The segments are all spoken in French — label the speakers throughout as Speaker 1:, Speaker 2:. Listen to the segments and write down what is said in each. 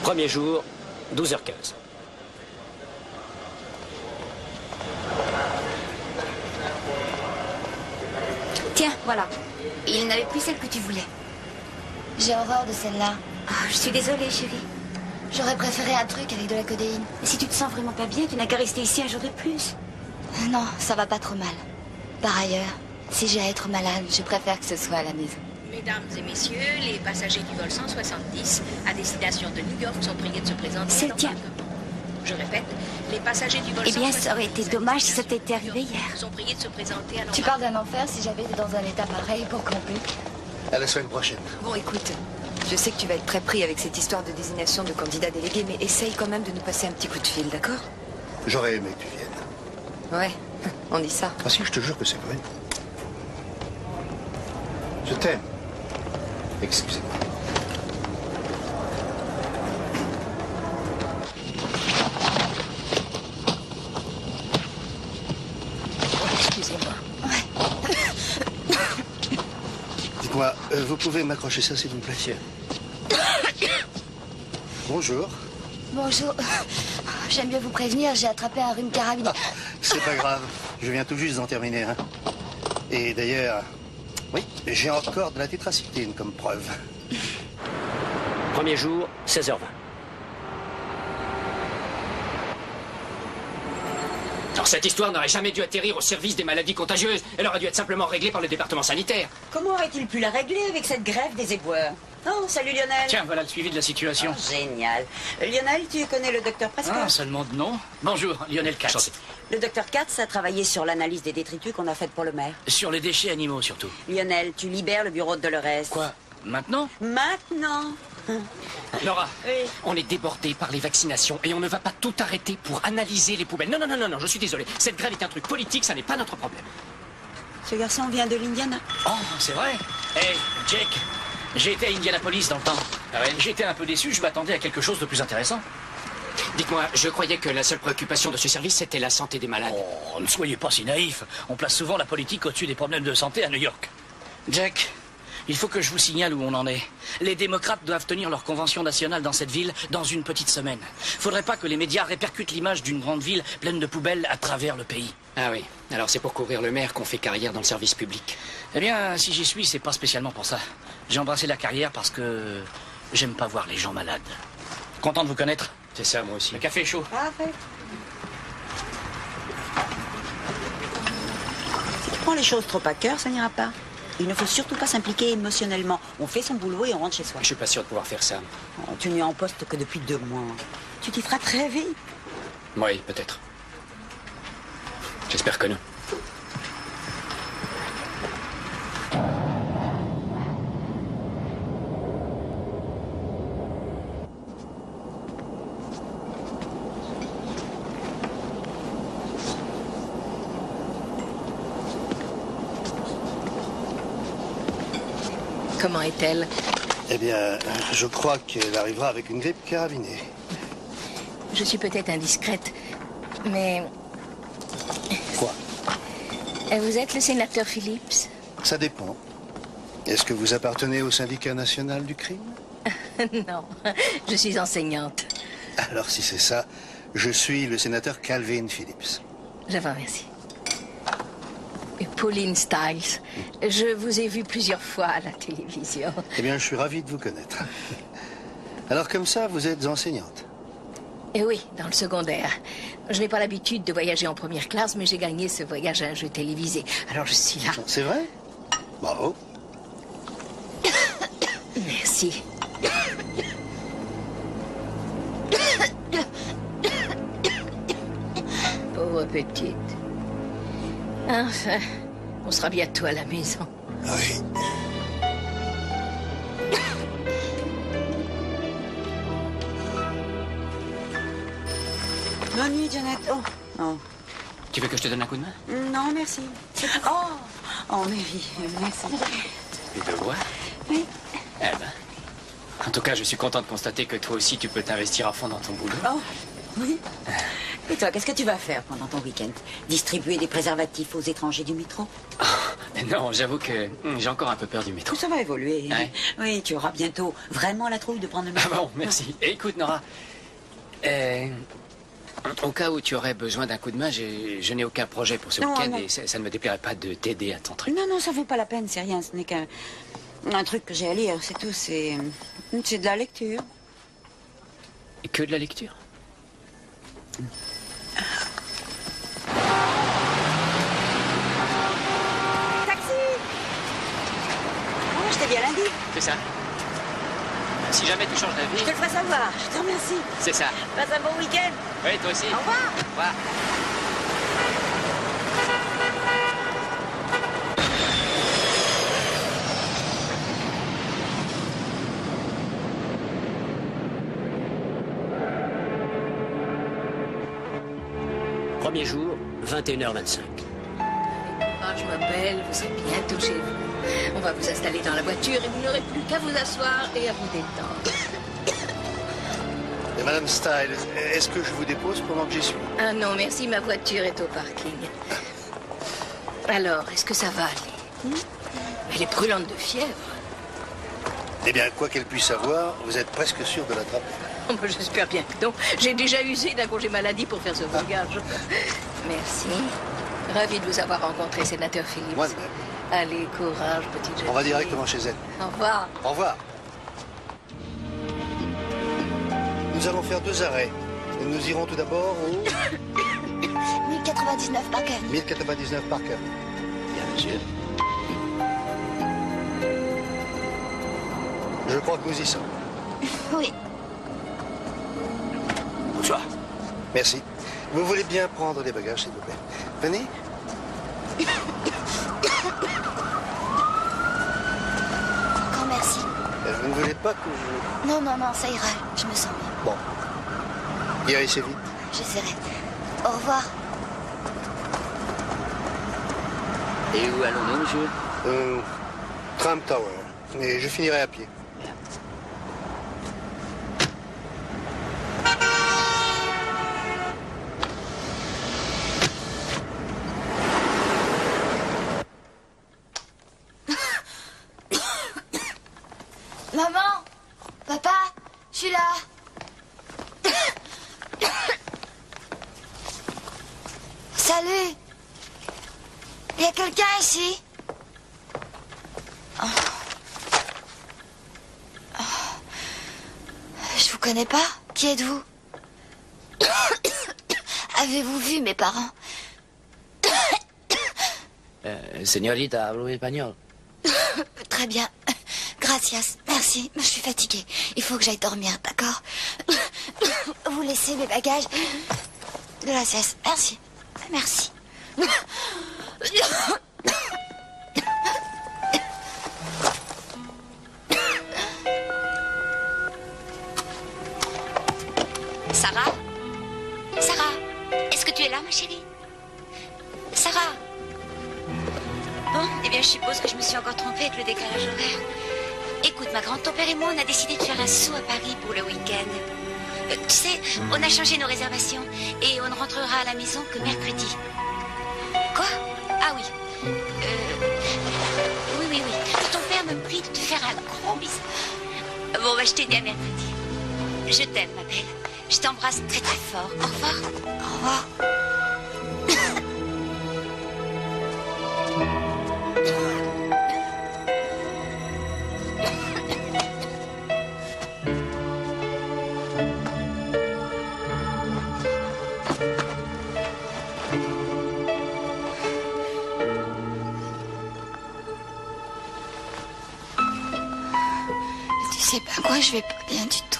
Speaker 1: Premier jour, 12h15.
Speaker 2: Tiens, voilà. Il n'avait plus celle que tu voulais.
Speaker 3: J'ai horreur de celle-là.
Speaker 2: Oh, je suis désolée, chérie.
Speaker 3: J'aurais préféré un truc avec de la codéine.
Speaker 2: Si tu te sens vraiment pas bien, tu n'as qu'à rester ici un jour de plus.
Speaker 3: Non, ça va pas trop mal. Par ailleurs, si j'ai à être malade, je préfère que ce soit à la maison.
Speaker 4: Mesdames et messieurs, les passagers du vol 170 à destination de New York sont priés de se présenter.
Speaker 2: C'est tiens.
Speaker 4: Je répète, les passagers du vol
Speaker 2: Eh bien,
Speaker 4: 170
Speaker 2: ça aurait été dommage si ça t'était arrivé hier.
Speaker 4: sont priés de se présenter à
Speaker 3: Tu parles d'un enfer si j'avais été dans un état pareil pour camper.
Speaker 5: À la semaine prochaine.
Speaker 6: Bon, écoute, je sais que tu vas être très pris avec cette histoire de désignation de candidats délégués, mais essaye quand même de nous passer un petit coup de fil, d'accord?
Speaker 5: J'aurais aimé que tu viennes.
Speaker 6: Ouais, on dit ça.
Speaker 5: Ah si, je te jure que c'est vrai. Je t'aime. Excusez-moi.
Speaker 6: Excusez-moi.
Speaker 5: Dites-moi, vous pouvez m'accrocher ça, s'il vous plaît? Bonjour.
Speaker 3: Bonjour. J'aime bien vous prévenir, j'ai attrapé un rhume carabiné.
Speaker 5: Ah, c'est pas grave, je viens tout juste d'en terminer un. Et d'ailleurs, oui, j'ai encore de la tétracycline comme preuve.
Speaker 1: Premier jour, 16h20. Alors cette histoire n'aurait jamais dû atterrir au service des maladies contagieuses. Elle aurait dû être simplement réglée par le département sanitaire.
Speaker 7: Comment aurait-il pu la régler avec cette grève des éboueurs? Oh, salut Lionel.
Speaker 8: Tiens, voilà le suivi de la situation.
Speaker 7: Oh, génial. Lionel, tu connais le docteur Prescott?
Speaker 8: Ah, seulement de nom. Bonjour, Lionel Katz.
Speaker 1: Enchanté.
Speaker 7: Le docteur Katz a travaillé sur l'analyse des détritus qu'on a faite pour le maire.
Speaker 8: Sur les déchets animaux, surtout.
Speaker 7: Lionel, tu libères le bureau de Dolores.
Speaker 8: Quoi? Maintenant?
Speaker 7: Maintenant.
Speaker 1: Laura,
Speaker 7: Oui.
Speaker 1: on est débordé par les vaccinations et on ne va pas tout arrêter pour analyser les poubelles. Non, non, non, non, non, je suis désolé. Cette grève est un truc politique, ça n'est pas notre problème.
Speaker 7: Ce garçon vient de l'Indiana.
Speaker 8: Oh, c'est vrai? Hey, Jake, j'ai été à Indianapolis dans le temps. Ah ouais? J'étais un peu déçu, je m'attendais à quelque chose de plus intéressant.
Speaker 1: Dites-moi, je croyais que la seule préoccupation de ce service, c'était la santé des malades.
Speaker 8: Oh, ne soyez pas si naïf. On place souvent la politique au-dessus des problèmes de santé à New York. Jack, il faut que je vous signale où on en est. Les démocrates doivent tenir leur convention nationale dans cette ville dans une petite semaine. Faudrait pas que les médias répercutent l'image d'une grande ville pleine de poubelles à travers le pays.
Speaker 1: Ah oui, alors c'est pour couvrir le maire qu'on fait carrière dans le service public.
Speaker 8: Eh bien, si j'y suis, c'est pas spécialement pour ça. J'ai embrassé la carrière parce que j'aime pas voir les gens malades. Content de vous connaître.
Speaker 1: C'est ça, moi aussi.
Speaker 8: Le café est chaud.
Speaker 7: Parfait. Si tu prends les choses trop à cœur, ça n'ira pas. Il ne faut surtout pas s'impliquer émotionnellement. On fait son boulot et on rentre chez soi.
Speaker 1: Je suis pas sûr de pouvoir faire ça.
Speaker 7: Oh, tu n'es en poste que depuis 2 mois. Tu t'y feras très vite.
Speaker 1: Oui, peut-être. J'espère que non.
Speaker 4: Comment est-elle?
Speaker 5: Eh bien, je crois qu'elle arrivera avec une grippe carabinée.
Speaker 4: Je suis peut-être indiscrète, mais
Speaker 5: Quoi?
Speaker 4: vous êtes le sénateur Phillips?
Speaker 5: Ça dépend. Est-ce que vous appartenez au syndicat national du crime?
Speaker 4: Non, je suis enseignante.
Speaker 5: Alors si c'est ça, je suis le sénateur Calvin Phillips.
Speaker 4: Je vous remercie. Et Pauline Stiles, je vous ai vu plusieurs fois à la télévision.
Speaker 5: Eh bien, je suis ravi de vous connaître. Alors comme ça, vous êtes enseignante?
Speaker 4: Et oui, dans le secondaire. Je n'ai pas l'habitude de voyager en première classe, mais j'ai gagné ce voyage à un jeu télévisé. Alors je suis là.
Speaker 5: C'est vrai? Bravo.
Speaker 4: Merci. Pauvre petite. Enfin, on sera bientôt à la maison.
Speaker 5: Oui.
Speaker 7: Bonne nuit, Janet. Oh. Oh.
Speaker 1: Tu veux que je te donne un coup de main?
Speaker 7: Non, merci. Oh. Oh, mais oui, merci.
Speaker 1: Les deux doigts?
Speaker 7: Oui.
Speaker 1: Eh ben. En tout cas, je suis content de constater que toi aussi, tu peux t'investir à fond dans ton boulot.
Speaker 7: Oh, oui. Et toi, qu'est-ce que tu vas faire pendant ton week-end? Distribuer des préservatifs aux étrangers du métro?
Speaker 1: Oh, Non, j'avoue que j'ai encore un peu peur du métro.
Speaker 7: Ça va évoluer.
Speaker 1: Ouais.
Speaker 7: Oui, tu auras bientôt vraiment la trouille de prendre le métro.
Speaker 1: Ah bon, merci. Et écoute, Nora, au cas où tu aurais besoin d'un coup de main, je n'ai aucun projet pour ce
Speaker 7: Non,
Speaker 1: week-end
Speaker 7: non.
Speaker 1: et ça ne me déplairait pas de t'aider à ton truc.
Speaker 7: Non, non, ça vaut pas la peine, c'est rien. Ce n'est qu'un truc que j'ai à lire, c'est tout. C'est de la lecture.
Speaker 1: Et que de la lecture?
Speaker 7: Taxi! Oh, je t'ai dit à lundi.
Speaker 1: C'est ça. Si jamais tu changes
Speaker 7: Je
Speaker 1: d'avis,
Speaker 7: te le ferai savoir. Je te remercie.
Speaker 1: c'est ça.
Speaker 7: Passe un bon week-end.
Speaker 1: Oui, toi aussi.
Speaker 7: Au revoir.
Speaker 1: Au revoir. Premier jour, 21h25.
Speaker 4: Courage, ma belle, vous êtes bientôt chez vous. On va vous installer dans la voiture et vous n'aurez plus qu'à vous asseoir et à vous détendre.
Speaker 5: Et Madame Stiles, est-ce que je vous dépose pendant que j'y suis?
Speaker 4: Ah non, merci, ma voiture est au parking. Alors, est-ce que ça va aller? Elle est brûlante de fièvre.
Speaker 5: Eh bien, quoi qu'elle puisse avoir, vous êtes presque sûr de l'attraper.
Speaker 4: Oh, ben, j'espère bien que non. J'ai déjà usé d'un congé maladie pour faire ce voyage. Merci. Ravi de vous avoir rencontré, sénateur Phillips.
Speaker 5: Moi de même.
Speaker 4: Allez, courage, petite jeune
Speaker 5: On va
Speaker 4: fille.
Speaker 5: directement chez elle.
Speaker 4: Au revoir.
Speaker 5: Au revoir. Nous allons faire 2 arrêts. Nous irons tout d'abord au
Speaker 3: 1099 Parker.
Speaker 5: 1099 Parker.
Speaker 1: Bien, monsieur.
Speaker 5: Je crois que nous y sommes.
Speaker 3: Oui.
Speaker 1: Bonsoir.
Speaker 5: Merci. Vous voulez bien prendre les bagages, s'il vous plaît? Venez.
Speaker 3: Encore merci.
Speaker 5: Vous ne voulez pas que je...
Speaker 3: Non, non, non, ça ira. Je me sens bien.
Speaker 5: Bon. Guérissez vite.
Speaker 3: J'essaierai. Au revoir.
Speaker 1: Et où allons-nous, monsieur?
Speaker 5: Trump Tower. Et je finirai à pied.
Speaker 3: Maman! Papa! Je suis là! Salut! Il y a quelqu'un ici? Je vous connais pas? Qui êtes-vous? Avez-vous vu mes parents?
Speaker 1: Señorita, hablo espagnol.
Speaker 3: Très bien. Gracias. Merci. Je suis fatiguée. Il faut que j'aille dormir, d'accord? Vous laissez mes bagages. Gracias. Merci. Merci.
Speaker 2: Sarah? Sarah? Est-ce que tu es là, ma chérie? Sarah? Bon, eh bien, je suppose que je me suis encore trompée avec le décalage horaire. Écoute, ma grande, ton père et moi, on a décidé de faire un saut à Paris pour le week-end. Tu sais, on a changé nos réservations et on ne rentrera à la maison que mercredi. Quoi? Ah oui. Oui. Ton père me prie de te faire un gros bisou. Bon, bah, je te dis à mercredi. Je t'aime, ma belle. Je t'embrasse très très fort. Au revoir.
Speaker 3: Au revoir. Tu sais pas quoi, je vais pas bien du tout.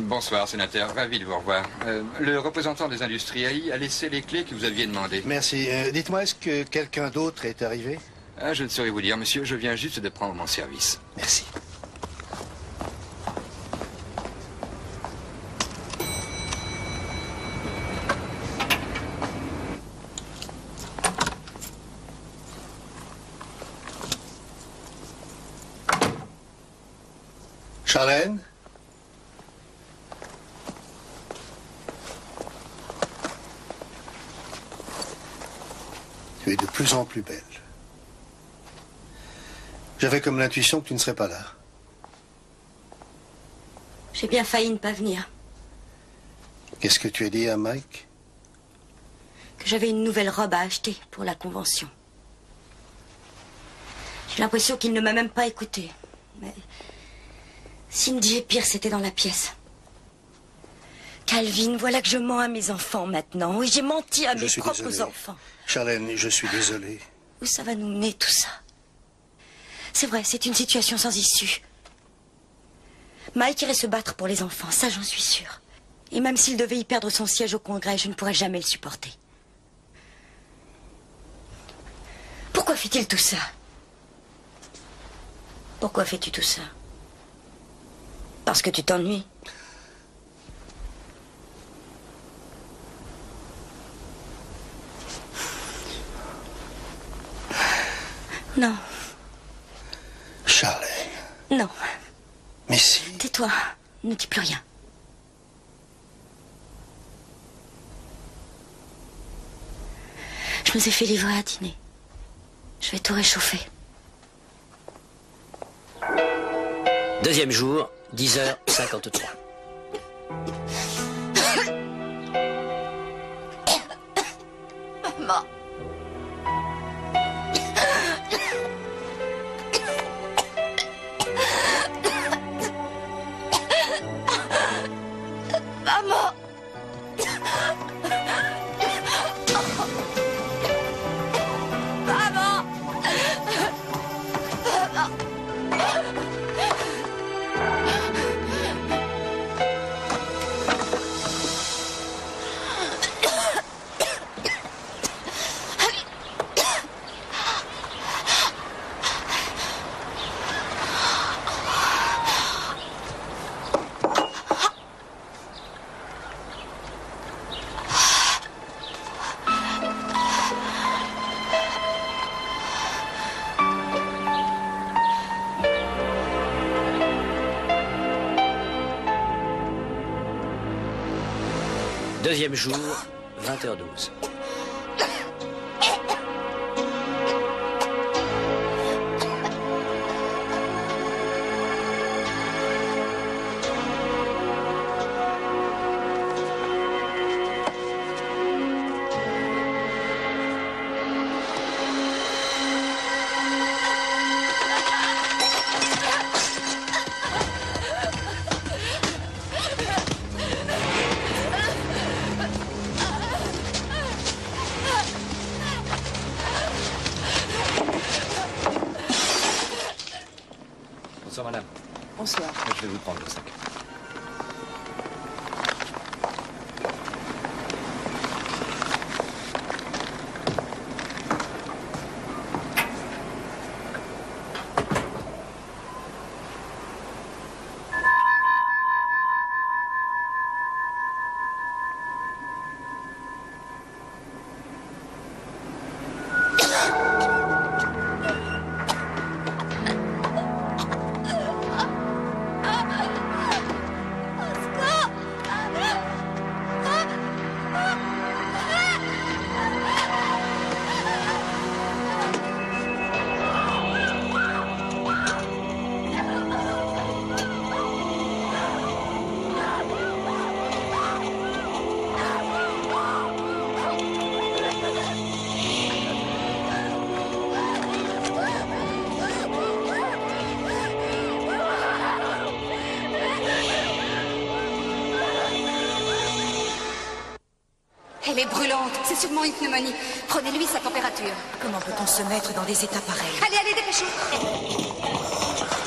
Speaker 9: Bonsoir, sénateur. Ravi de vous revoir. Le représentant des industries AI a laissé les clés que vous aviez demandées.
Speaker 5: Merci. Dites-moi, est-ce que quelqu'un d'autre est arrivé?
Speaker 9: Ah, je ne saurais vous dire, monsieur. Je viens juste de prendre mon service.
Speaker 5: Merci. Charlène? Tu es de plus en plus belle. J'avais comme l'intuition que tu ne serais pas là.
Speaker 3: J'ai bien failli ne pas venir.
Speaker 5: Qu'est-ce que tu as dit à Mike?
Speaker 3: Que j'avais une nouvelle robe à acheter pour la convention. J'ai l'impression qu'il ne m'a même pas écouté. Mais Cindy et Pierce étaient dans la pièce. Calvin, voilà que je mens à mes enfants maintenant. Oui, j'ai menti à mes propres enfants.
Speaker 5: Charlène, je suis désolé.
Speaker 3: Où ça va nous mener tout ça? C'est vrai, c'est une situation sans issue. Mike irait se battre pour les enfants, ça j'en suis sûre. Et même s'il devait y perdre son siège au Congrès, je ne pourrais jamais le supporter. Pourquoi fait-il tout ça? Pourquoi fais-tu tout ça? Parce que tu t'ennuies? Non.
Speaker 5: Charlène.
Speaker 3: Non.
Speaker 5: Mais si.
Speaker 3: Tais-toi, ne dis plus rien. Je nous ai fait livrer à dîner. Je vais tout réchauffer.
Speaker 1: Deuxième jour, 10h53.
Speaker 3: Maman. Maman. Maman.
Speaker 1: Deuxième jour, 20h12.
Speaker 8: Bonsoir, madame.
Speaker 6: Bonsoir.
Speaker 8: Je vais vous prendre le sac.
Speaker 10: Elle est brûlante, c'est sûrement une pneumonie. Prenez-lui sa température.
Speaker 3: Comment peut-on se mettre dans des états pareils?
Speaker 10: Allez, allez, dépêchez-vous.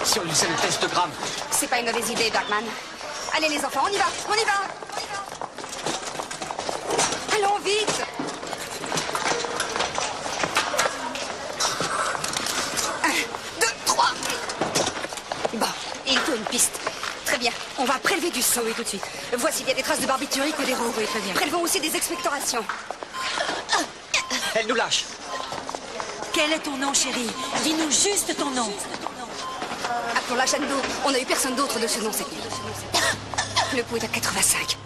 Speaker 1: Si on lui faisait le test de Gram.
Speaker 10: C'est pas une mauvaise idée, Darkman. Allez, les enfants, on y va, on y va. Allons, vite. Un, deux, trois. Bon, il faut une piste. Très bien, on va prélever du sang.
Speaker 6: Oui, tout de suite.
Speaker 10: Voici, il y a des traces de barbiturique ou d'héros.
Speaker 6: Oui, très bien.
Speaker 10: Prélevons aussi des expectorations.
Speaker 1: Elle nous lâche.
Speaker 6: Quel est ton nom, chérie? Dis-nous juste ton nom.
Speaker 10: Pour la chaîne d'eau, on n'a eu personne d'autre de ce nom cette nuit. Le pouls est à 85.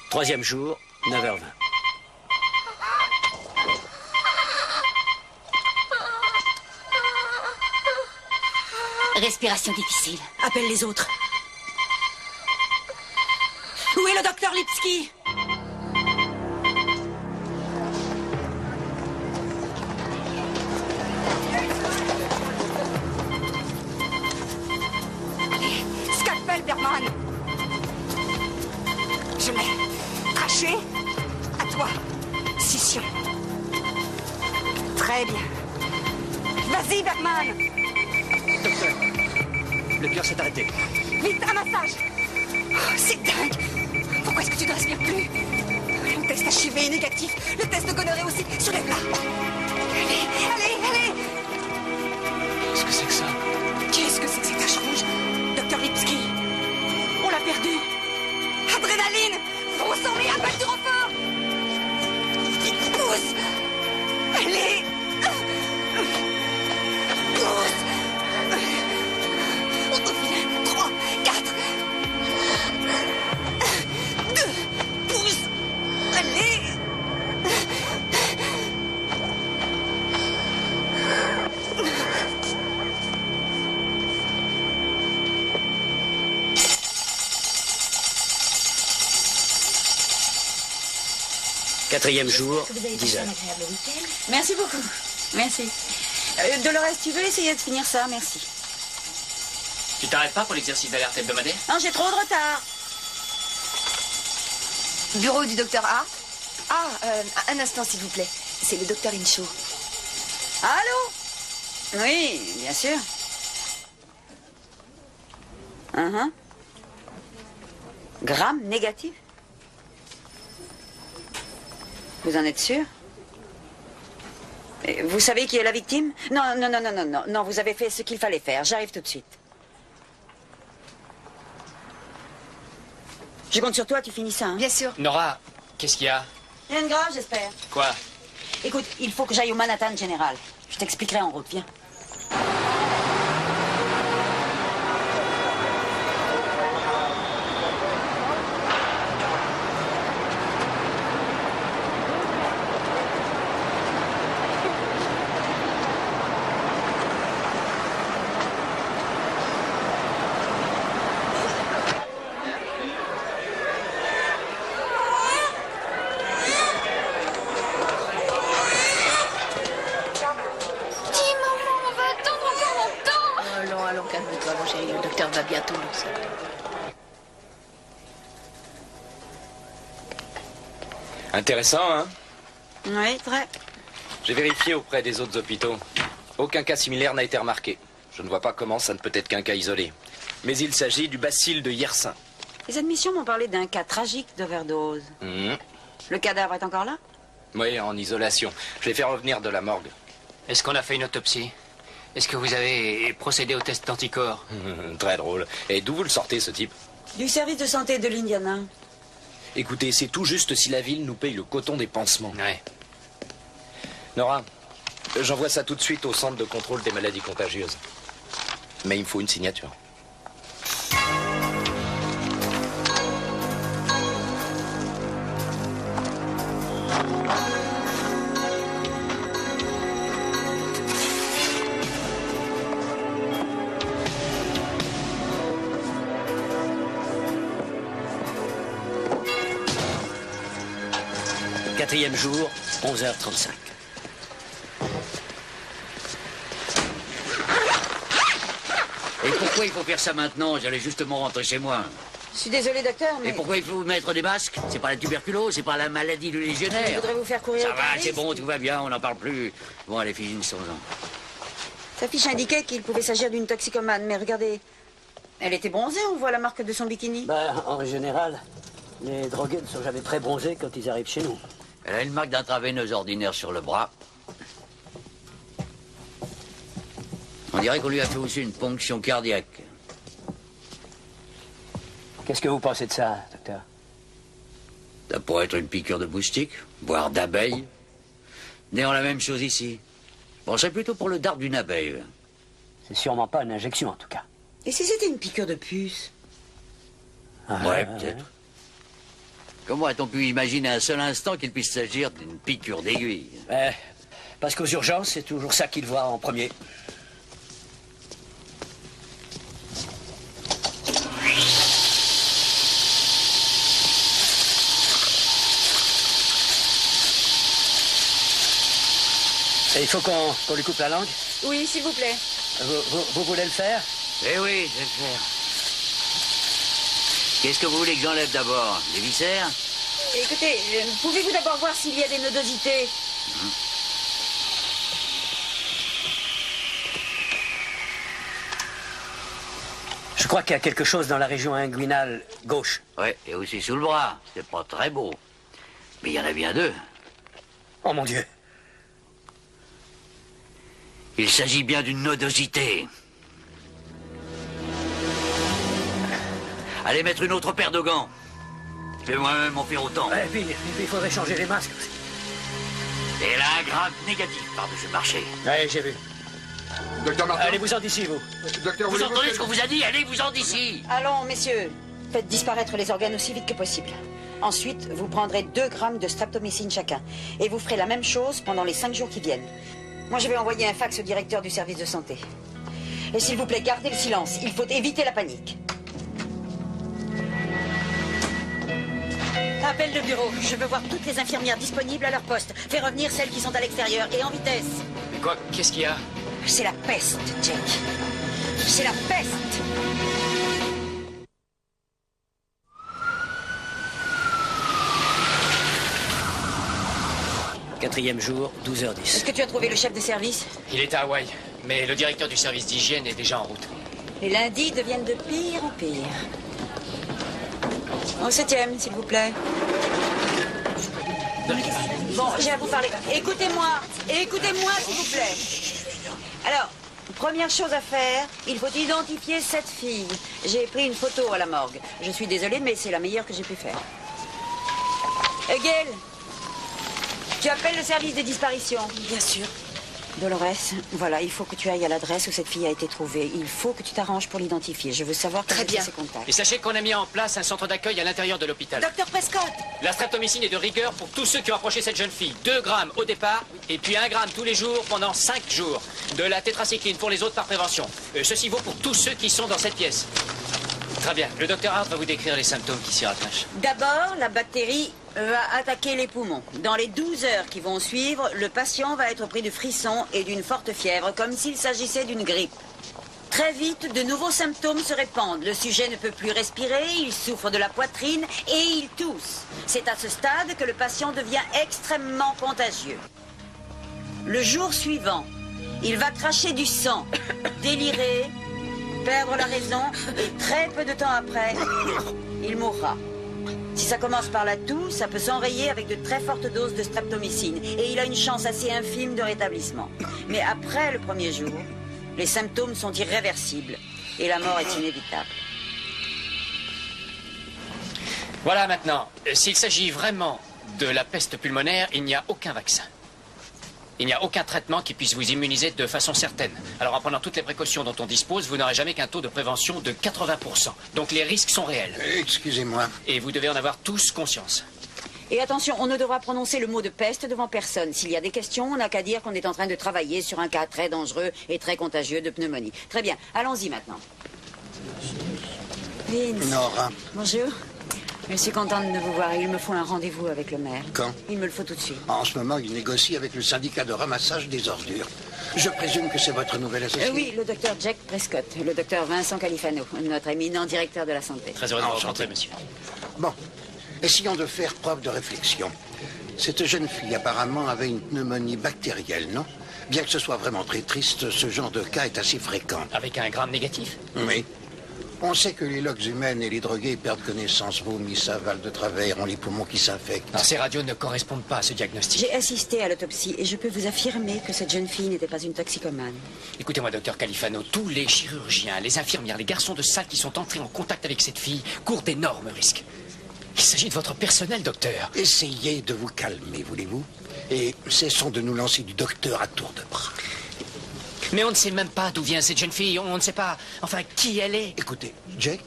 Speaker 11: Troisième jour, 9h20.
Speaker 2: Respiration difficile.
Speaker 7: Appelle les autres. Où est le docteur Lipski?
Speaker 10: Scalpel, Bergman. Je l'ai. Traché. À toi. Scission. Très bien. Vas-y, Bergman.
Speaker 11: Docteur, le cœur s'est arrêté.
Speaker 10: Vite, un massage. Oh, c'est dingue. Pourquoi est-ce que tu ne respires plus? Le test HIV est négatif. Le test de gonorrhée aussi. Soulève-la. Allez, allez, allez.
Speaker 11: Qu'est-ce que c'est que ça?
Speaker 10: Qu'est-ce que c'est que ces taches rouges? Docteur Lipski. On l'a perdu. Adrénaline. Pousse en lui, appelle du renfort. Pousse. Allez. Pousse. 3, 4. 2. Pousse. Allez.
Speaker 11: Quatrième jour, 10h.
Speaker 7: Merci beaucoup. Merci. Dolores, tu veux essayer de finir ça? Merci.
Speaker 1: Tu t'arrêtes pas pour l'exercice d'alerte hebdomadaire?
Speaker 7: Non, j'ai trop de retard.
Speaker 6: Bureau du docteur Hart. Ah, un instant, s'il vous plaît. C'est le docteur Incho.
Speaker 7: Allô? Oui, bien sûr. Gramme négatif? Vous en êtes sûr? Et vous savez qui est la victime? Non, vous avez fait ce qu'il fallait faire. J'arrive tout de suite. Je compte sur toi, tu finis ça, hein?
Speaker 6: Bien sûr.
Speaker 1: Nora, qu'est-ce qu'il y a?
Speaker 7: Rien de grave, j'espère.
Speaker 1: Quoi?
Speaker 7: Écoute, il faut que j'aille au Manhattan General. Je t'expliquerai en route, viens.
Speaker 4: Bientôt, ça.
Speaker 12: Intéressant, hein?
Speaker 7: Oui, très.
Speaker 12: J'ai vérifié auprès des autres hôpitaux. Aucun cas similaire n'a été remarqué. Je ne vois pas comment ça ne peut être qu'un cas isolé. Mais il s'agit du bacille de Yersin.
Speaker 7: Les admissions m'ont parlé d'un cas tragique d'overdose. Le cadavre est encore là?
Speaker 12: Oui, en isolation. Je vais faire revenir de la morgue.
Speaker 1: Est-ce qu'on a fait une autopsie? Est-ce que vous avez procédé au test d'anticorps?
Speaker 12: Très drôle. Et d'où vous le sortez, ce type?
Speaker 7: Du service de santé de l'Indiana.
Speaker 12: Écoutez, c'est tout juste si la ville nous paye le coton des pansements.
Speaker 1: Ouais.
Speaker 12: Nora, j'envoie ça tout de suite au centre de contrôle des maladies contagieuses. Mais il me faut une signature.
Speaker 11: Quatrième jour, 11h35.
Speaker 13: pourquoi il faut faire ça maintenant? J'allais justement rentrer chez moi.
Speaker 7: Je suis désolée, docteur, mais...
Speaker 13: Et pourquoi il faut vous mettre des masques? C'est pas la tuberculose, c'est pas la maladie du légionnaire.
Speaker 7: Je voudrais vous faire courir.
Speaker 13: Ça va, c'est bon, tout va bien, on n'en parle plus. Bon, allez, finissons-en.
Speaker 7: Sa fiche indiquait qu'il pouvait s'agir d'une toxicomane, mais regardez, elle était bronzée, on voit la marque de son bikini.
Speaker 11: En général, les drogués ne sont jamais très bronzés quand ils arrivent chez nous.
Speaker 13: Elle a une marque d'intraveineuse ordinaire sur le bras. On dirait qu'on lui a fait aussi une ponction cardiaque.
Speaker 11: Qu'est-ce que vous pensez de ça, docteur?
Speaker 13: Ça pourrait être une piqûre de moustique, voire d'abeille. Néant la même chose ici. Bon, c'est plutôt pour le dard d'une abeille.
Speaker 11: C'est sûrement pas une injection, en tout cas.
Speaker 7: Et si c'était une piqûre de puce?
Speaker 13: Ouais, peut-être. Comment a-t-on pu imaginer un seul instant qu'il puisse s'agir d'une piqûre d'aiguille?
Speaker 11: Parce qu'aux urgences, c'est toujours ça qu'ils voient en premier. Et il faut qu'on lui coupe la langue?
Speaker 7: Oui, s'il vous plaît.
Speaker 11: Vous voulez le faire?
Speaker 13: Eh oui, je vais le faire. Qu'est-ce que vous voulez que j'enlève d'abord? Les viscères?
Speaker 7: Écoutez, pouvez-vous d'abord voir s'il y a des nodosités?
Speaker 11: Je crois qu'il y a quelque chose dans la région inguinale gauche.
Speaker 13: Ouais, et aussi sous le bras. C'est pas très beau. Mais il y en a bien deux.
Speaker 11: Oh mon Dieu.
Speaker 13: Il s'agit bien d'une nodosité. Allez mettre une autre paire de gants. Je vais moi-même en faire autant.
Speaker 11: Et puis il faudrait changer les masques aussi.
Speaker 13: Et là, un grave négatif par-dessus le marché.
Speaker 11: Oui, j'ai vu.
Speaker 9: Docteur Martin.
Speaker 11: Allez-vous-en d'ici, vous.
Speaker 9: Docteur,
Speaker 13: vous entendez ce qu'on vous a dit? Allez-vous-en d'ici.
Speaker 7: Allons, messieurs. Faites disparaître les organes aussi vite que possible. Ensuite, vous prendrez 2 grammes de streptomycine chacun. Et vous ferez la même chose pendant les 5 jours qui viennent. Moi, je vais envoyer un fax au directeur du service de santé. Et s'il vous plaît, gardez le silence. Il faut éviter la panique. Appel de bureau. Je veux voir toutes les infirmières disponibles à leur poste. Fais revenir celles qui sont à l'extérieur et en vitesse.
Speaker 1: Mais quoi? Qu'est-ce qu'il y a?
Speaker 7: C'est la peste, Jack. C'est la peste.
Speaker 11: Quatrième jour, 12h10.
Speaker 7: Est-ce que tu as trouvé le chef de service?
Speaker 1: Il est à Hawaï, mais le directeur du service d'hygiène est déjà en route.
Speaker 7: Les lundis deviennent de pire en pire. Au 7e, s'il vous plaît. Bon, j'ai à vous parler. Écoutez-moi, s'il vous plaît. Alors, première chose à faire, il faut identifier cette fille. J'ai pris une photo à la morgue. Je suis désolée, mais c'est la meilleure que j'ai pu faire. Gail, tu appelles le service des disparitions? Bien sûr. Dolores, voilà, il faut que tu ailles à l'adresse où cette fille a été trouvée. Il faut que tu t'arranges pour l'identifier. Je veux savoir quels étaient ses contacts.
Speaker 1: Et sachez qu'on a mis en place un centre d'accueil à l'intérieur de l'hôpital.
Speaker 7: Docteur Prescott!
Speaker 1: La streptomycine est de rigueur pour tous ceux qui ont approché cette jeune fille. 2 grammes au départ, et puis 1 gramme tous les jours pendant 5 jours. De la tétracycline pour les autres par prévention. Ceci vaut pour tous ceux qui sont dans cette pièce. Très bien. Le docteur Hart va vous décrire les symptômes qui s'y rattachent.
Speaker 7: D'abord, la bactérie va attaquer les poumons. Dans les 12 heures qui vont suivre, le patient va être pris de frissons et d'une forte fièvre, comme s'il s'agissait d'une grippe. Très vite, de nouveaux symptômes se répandent. Le sujet ne peut plus respirer, il souffre de la poitrine et il tousse. C'est à ce stade que le patient devient extrêmement contagieux. Le jour suivant, il va cracher du sang, délirer, perdre la raison et très peu de temps après, il mourra. Si ça commence par la toux, ça peut s'enrayer avec de très fortes doses de streptomycine et il a une chance assez infime de rétablissement. Mais après le premier jour, les symptômes sont irréversibles et la mort est inévitable.
Speaker 1: Voilà maintenant. S'il s'agit vraiment de la peste pulmonaire, il n'y a aucun vaccin. Il n'y a aucun traitement qui puisse vous immuniser de façon certaine. Alors en prenant toutes les précautions dont on dispose, vous n'aurez jamais qu'un taux de prévention de 80%. Donc les risques sont réels.
Speaker 5: Excusez-moi.
Speaker 1: Et vous devez en avoir tous conscience.
Speaker 7: Et attention, on ne devra prononcer le mot de peste devant personne. S'il y a des questions, on n'a qu'à dire qu'on est en train de travailler sur un cas très dangereux et très contagieux de pneumonie. Très bien, allons-y maintenant. Vince.
Speaker 5: Nora.
Speaker 7: Bonjour. Je suis contente de vous voir. Il me faut un rendez-vous avec le maire.
Speaker 14: Quand?
Speaker 7: Il me le faut tout de suite.
Speaker 14: En ce moment, il négocie avec le syndicat de ramassage des ordures. Je présume que c'est votre nouvel associé?
Speaker 7: Oui, le docteur Jack Prescott, le docteur Vincent Califano, notre éminent directeur de la santé.
Speaker 1: Très heureux de vous rencontrer, monsieur.
Speaker 14: Bon, essayons de faire preuve de réflexion. Cette jeune fille apparemment avait une pneumonie bactérielle, non? Bien que ce soit vraiment très triste, ce genre de cas est assez fréquent.
Speaker 1: Avec un gram négatif?
Speaker 14: Oui. On sait que les loques humaines et les drogués perdent connaissance, vomissent, avalent de travers, ont les poumons qui s'infectent.
Speaker 1: Non, ces radios ne correspondent pas à ce diagnostic.
Speaker 7: J'ai assisté à l'autopsie et je peux vous affirmer que cette jeune fille n'était pas une toxicomane.
Speaker 1: Écoutez-moi, docteur Califano, tous les chirurgiens, les infirmières, les garçons de salle qui sont entrés en contact avec cette fille courent d'énormes risques. Il s'agit de votre personnel, docteur.
Speaker 14: Essayez de vous calmer, voulez-vous? Et cessons de nous lancer du docteur à tour de bras.
Speaker 1: Mais on ne sait même pas d'où vient cette jeune fille, on ne sait pas, enfin, qui elle est.
Speaker 14: Écoutez, Jake,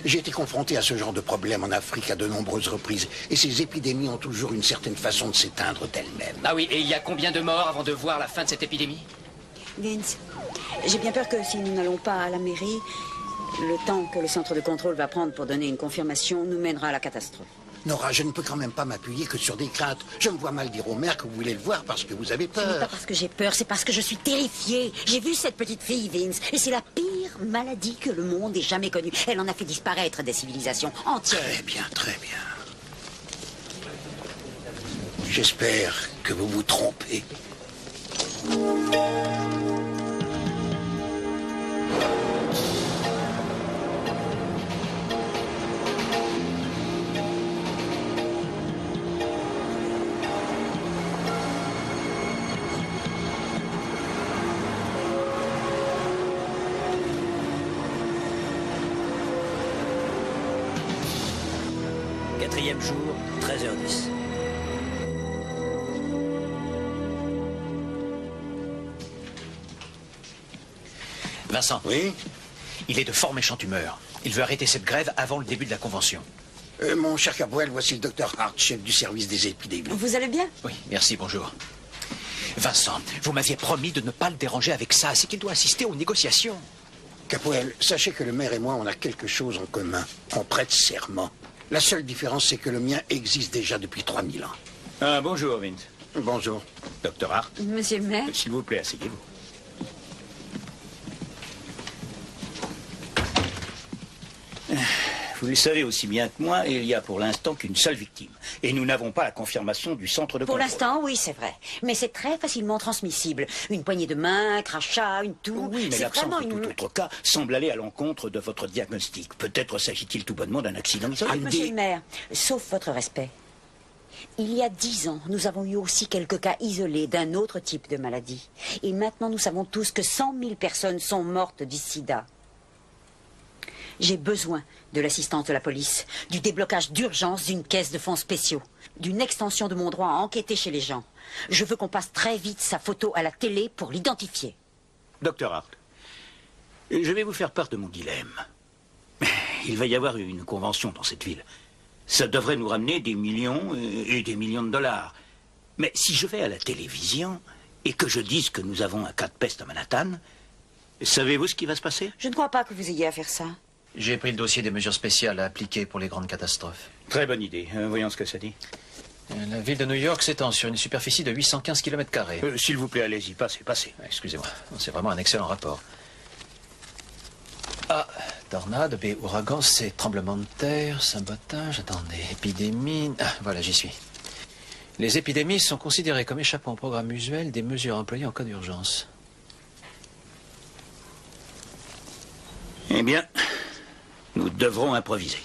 Speaker 14: j'ai été confronté à ce genre de problème en Afrique à de nombreuses reprises. Et ces épidémies ont toujours une certaine façon de s'éteindre d'elles-mêmes.
Speaker 1: Ah oui, et il y a combien de morts avant de voir la fin de cette épidémie?
Speaker 7: Vince, j'ai bien peur que si nous n'allons pas à la mairie, le temps que le centre de contrôle va prendre pour donner une confirmation nous mènera à la catastrophe.
Speaker 14: Nora, je ne peux quand même pas m'appuyer que sur des craintes. Je me vois mal dire au maire que vous voulez le voir parce que vous avez peur.
Speaker 7: Ce n'est pas parce que j'ai peur, c'est parce que je suis terrifiée. J'ai vu cette petite fille, Vince, et c'est la pire maladie que le monde ait jamais connue. Elle en a fait disparaître des civilisations entières.
Speaker 14: Très bien, très bien. J'espère que vous vous trompez.
Speaker 11: Quatrième jour, 13h10.
Speaker 15: Vincent.
Speaker 14: Oui?
Speaker 15: Il est de fort méchante humeur. Il veut arrêter cette grève avant le début de la convention.
Speaker 14: Mon cher Capoel, voici le docteur Hart, chef du service des épidémies.
Speaker 7: Vous allez bien?
Speaker 15: Oui, merci, bonjour. Vincent, vous m'aviez promis de ne pas le déranger avec ça. C'est qu'il doit assister aux négociations.
Speaker 14: Capoel, sachez que le maire et moi, on a quelque chose en commun. On prête serment. La seule différence, c'est que le mien existe déjà depuis 3000 ans.
Speaker 15: Ah, bonjour, Vince.
Speaker 14: Bonjour.
Speaker 15: Docteur Hart.
Speaker 7: Monsieur le maire?
Speaker 15: S'il vous plaît, asseyez-vous.
Speaker 11: Vous le savez aussi bien que moi, il y a pour l'instant qu'une seule victime. Et nous n'avons pas la confirmation du centre de
Speaker 7: Pour
Speaker 11: contrôle.
Speaker 7: l'instant, oui, c'est vrai. Mais c'est très facilement transmissible. Une poignée de main, un crachat, une toux.
Speaker 11: Oui, mais
Speaker 7: c'est
Speaker 11: l'absence
Speaker 7: vraiment
Speaker 11: de tout autre cas semble aller à l'encontre de votre diagnostic. Peut-être s'agit-il tout bonnement d'un accident isolé.
Speaker 7: Monsieur le maire, sauf votre respect, il y a 10 ans, nous avons eu aussi quelques cas isolés d'un autre type de maladie. Et maintenant, nous savons tous que 100 000 personnes sont mortes du sida. J'ai besoin de l'assistance de la police, du déblocage d'urgence d'une caisse de fonds spéciaux, d'une extension de mon droit à enquêter chez les gens. Je veux qu'on passe très vite sa photo à la télé pour l'identifier.
Speaker 11: Docteur Hart, je vais vous faire part de mon dilemme. Il va y avoir une convention dans cette ville. Ça devrait nous ramener des millions et des millions de dollars. Mais si je vais à la télévision et que je dise que nous avons un cas de peste à Manhattan, savez-vous ce qui va se passer?
Speaker 7: Je ne crois pas que vous ayez à faire ça.
Speaker 15: J'ai pris le dossier des mesures spéciales à appliquer pour les grandes catastrophes.
Speaker 11: Très bonne idée. Voyons ce que ça dit.
Speaker 15: La ville de New York s'étend sur une superficie de 815 km².
Speaker 11: S'il vous plaît, allez-y, passez.
Speaker 15: Excusez-moi, c'est vraiment un excellent rapport. A, tornade, B, ouragan, C, tremblement de terre, sabotage, attendez, épidémie... Ah, voilà, j'y suis. Les épidémies sont considérées comme échappant au programme usuel des mesures employées en cas d'urgence.
Speaker 11: Eh bien, nous devrons improviser.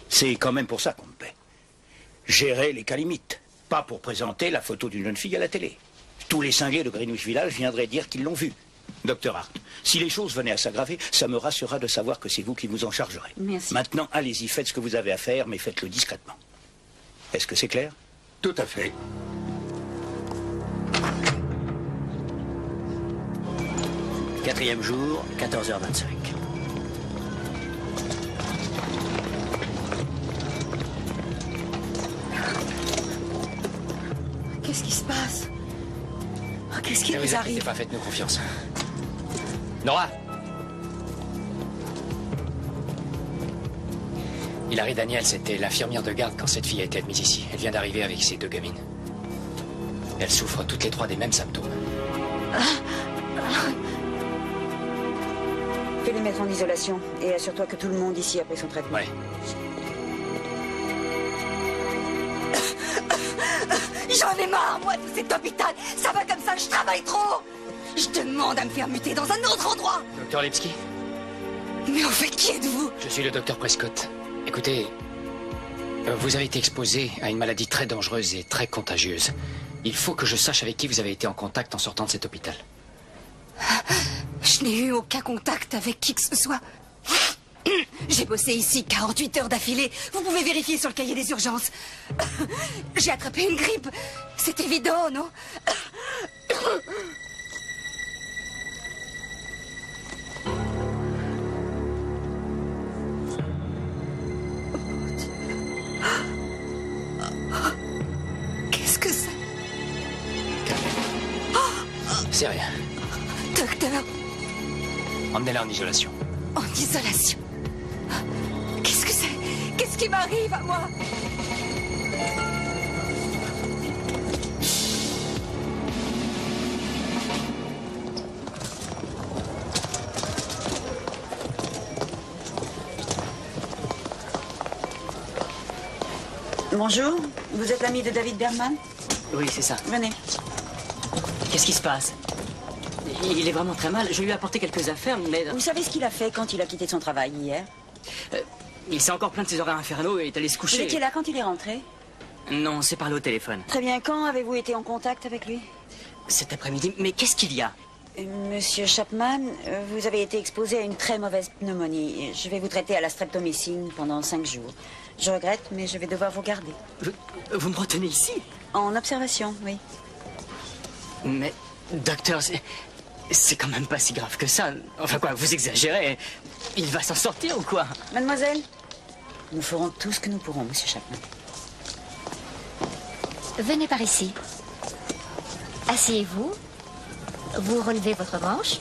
Speaker 11: C'est quand même pour ça qu'on me paie. Gérer les cas limites, pas pour présenter la photo d'une jeune fille à la télé. Tous les cinglés de Greenwich Village viendraient dire qu'ils l'ont vue. Docteur Hart, si les choses venaient à s'aggraver, ça me rassurera de savoir que c'est vous qui vous en chargerez.
Speaker 7: Merci.
Speaker 11: Maintenant, allez-y, faites ce que vous avez à faire, mais faites-le discrètement. Est-ce que c'est clair?
Speaker 14: Tout à fait.
Speaker 11: Quatrième jour, 14h25.
Speaker 10: Qu'est-ce qui se passe? Oh, qu'est-ce qui
Speaker 1: Ne
Speaker 10: nous
Speaker 1: vous
Speaker 10: arrive?
Speaker 1: inquiétez pas, faites-nous confiance. Nora! Hilary Daniels était l'infirmière de garde quand cette fille a été admise ici. Elle vient d'arriver avec ses 2 gamines. Elles souffrent toutes les 3 des mêmes symptômes.
Speaker 7: Fais les mettre en isolation et assure-toi que tout le monde ici a pris son traitement.
Speaker 1: Ouais.
Speaker 10: J'en ai marre, moi, de cet hôpital. Ça va comme ça, je travaille trop. Je demande à me faire muter dans un autre endroit.
Speaker 1: Docteur Lipski?
Speaker 10: Mais en fait, qui êtes-vous?
Speaker 1: Je suis le docteur Prescott. Écoutez, vous avez été exposé à une maladie très dangereuse et très contagieuse. Il faut que je sache avec qui vous avez été en contact en sortant de cet hôpital.
Speaker 10: Je n'ai eu aucun contact avec qui que ce soit. J'ai bossé ici 48 heures d'affilée. Vous pouvez vérifier sur le cahier des urgences. J'ai attrapé une grippe. C'est évident, non? Qu'est-ce que c'est?
Speaker 1: C'est rien.
Speaker 10: Docteur,
Speaker 1: Emmenez-la en isolation.
Speaker 10: en isolation. Qu'est-ce que c'est? Qu'est-ce qui m'arrive à moi?
Speaker 7: Bonjour, vous êtes l'ami de David Berman?
Speaker 16: Oui, c'est ça.
Speaker 7: Venez.
Speaker 16: Qu'est-ce qui se passe? Il est vraiment très mal. Je lui ai apporté quelques affaires, mais...
Speaker 7: Vous savez ce qu'il a fait quand il a quitté son travail hier?
Speaker 16: Il s'est encore plaint de ses horaires infernaux et est allé se coucher.
Speaker 7: Vous étiez là quand il est rentré?
Speaker 16: Non, c'est parlé au téléphone.
Speaker 7: Très bien, quand avez-vous été en contact avec lui?
Speaker 16: Cet après-midi. Mais qu'est-ce qu'il y a?
Speaker 7: Monsieur Chapman, vous avez été exposé à une très mauvaise pneumonie. Je vais vous traiter à la streptomycine pendant 5 jours. Je regrette, mais je vais devoir vous garder.
Speaker 16: Vous me retenez ici?
Speaker 7: En observation, oui.
Speaker 16: Mais, docteur, c'est quand même pas si grave que ça. Enfin quoi, vous exagérez. Il va s'en sortir ou quoi?
Speaker 7: Mademoiselle, nous ferons tout ce que nous pourrons, monsieur Chapman.
Speaker 3: Venez par ici. Asseyez-vous. Vous relevez votre manche.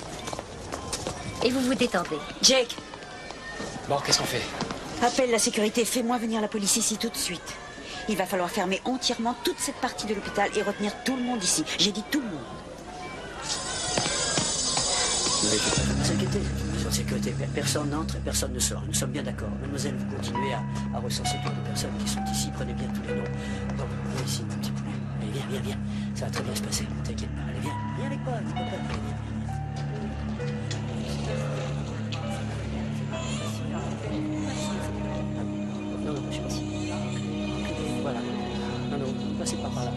Speaker 3: Et vous vous détendez.
Speaker 7: Jake!
Speaker 1: Bon, qu'est-ce qu'on fait?
Speaker 7: Appelle la sécurité, fais-moi venir la police ici tout de suite. Il va falloir fermer entièrement toute cette partie de l'hôpital et retenir tout le monde ici. J'ai dit tout le monde.
Speaker 11: Sur sécurité, personne n'entre et personne ne sort. Nous sommes bien d'accord. Mademoiselle, vous continuez à recenser toutes les personnes qui sont ici. Prenez bien tous les noms. Donc, viens ici, mon petit poulet. Allez, viens, viens, viens. Ça va très bien se passer. Ne t'inquiète pas. Allez, viens. Viens avec moi. Non, non, je passe. Voilà. Non, non, passez pas par là.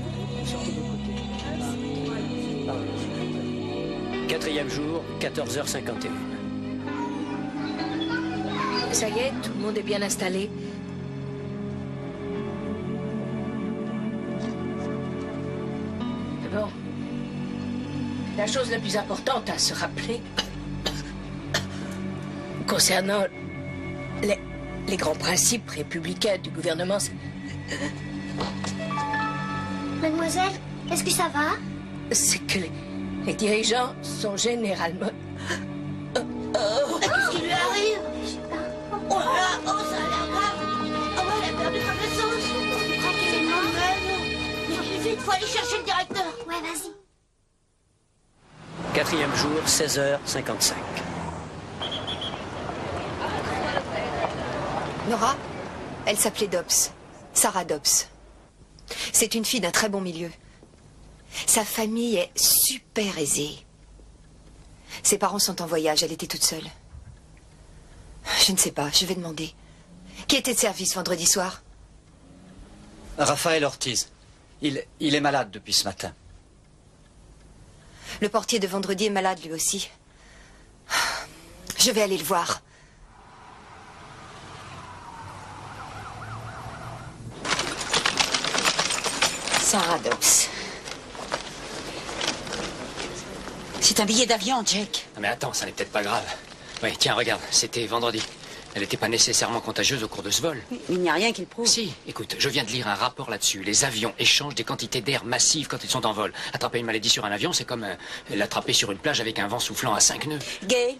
Speaker 11: Sortez de l'autre côté. Quatrième jour, 14h51.
Speaker 4: Ça y est, tout le monde est bien installé. Bon. La chose la plus importante à se rappeler concernant les grands principes républicains du gouvernement,
Speaker 3: Mademoiselle, est-ce que ça va?
Speaker 4: c'est que les dirigeants sont généralement...
Speaker 3: Qu'est-ce qui lui arrive? Oh là, oh, ça a l'air grave. Oh, elle a perdu connaissance. Je crois qu'elle est morte. Vite, faut aller chercher le directeur. Ouais, vas-y.
Speaker 11: Quatrième jour, 16h55.
Speaker 6: Nora, elle s'appelait Dobbs. Sarah Dobbs. C'est une fille d'un très bon milieu. Sa famille est super aisée. Ses parents sont en voyage, elle était toute seule. Je ne sais pas, je vais demander. Qui était de service vendredi soir?
Speaker 17: Raphaël Ortiz. Il est malade depuis ce matin.
Speaker 6: Le portier de vendredi est malade lui aussi. Je vais aller le voir. Sarah Dobbs.
Speaker 7: C'est un billet d'avion, Jake.
Speaker 1: Non, mais attends, ça n'est peut-être pas grave. Oui, tiens, regarde, c'était vendredi. Elle n'était pas nécessairement contagieuse au cours de ce vol.
Speaker 7: Il n'y a rien qui le prouve.
Speaker 1: Si, écoute, je viens de lire un rapport là-dessus. Les avions échangent des quantités d'air massives quand ils sont en vol. Attraper une maladie sur un avion, c'est comme l'attraper sur une plage avec un vent soufflant à 5 nœuds.
Speaker 7: Gay,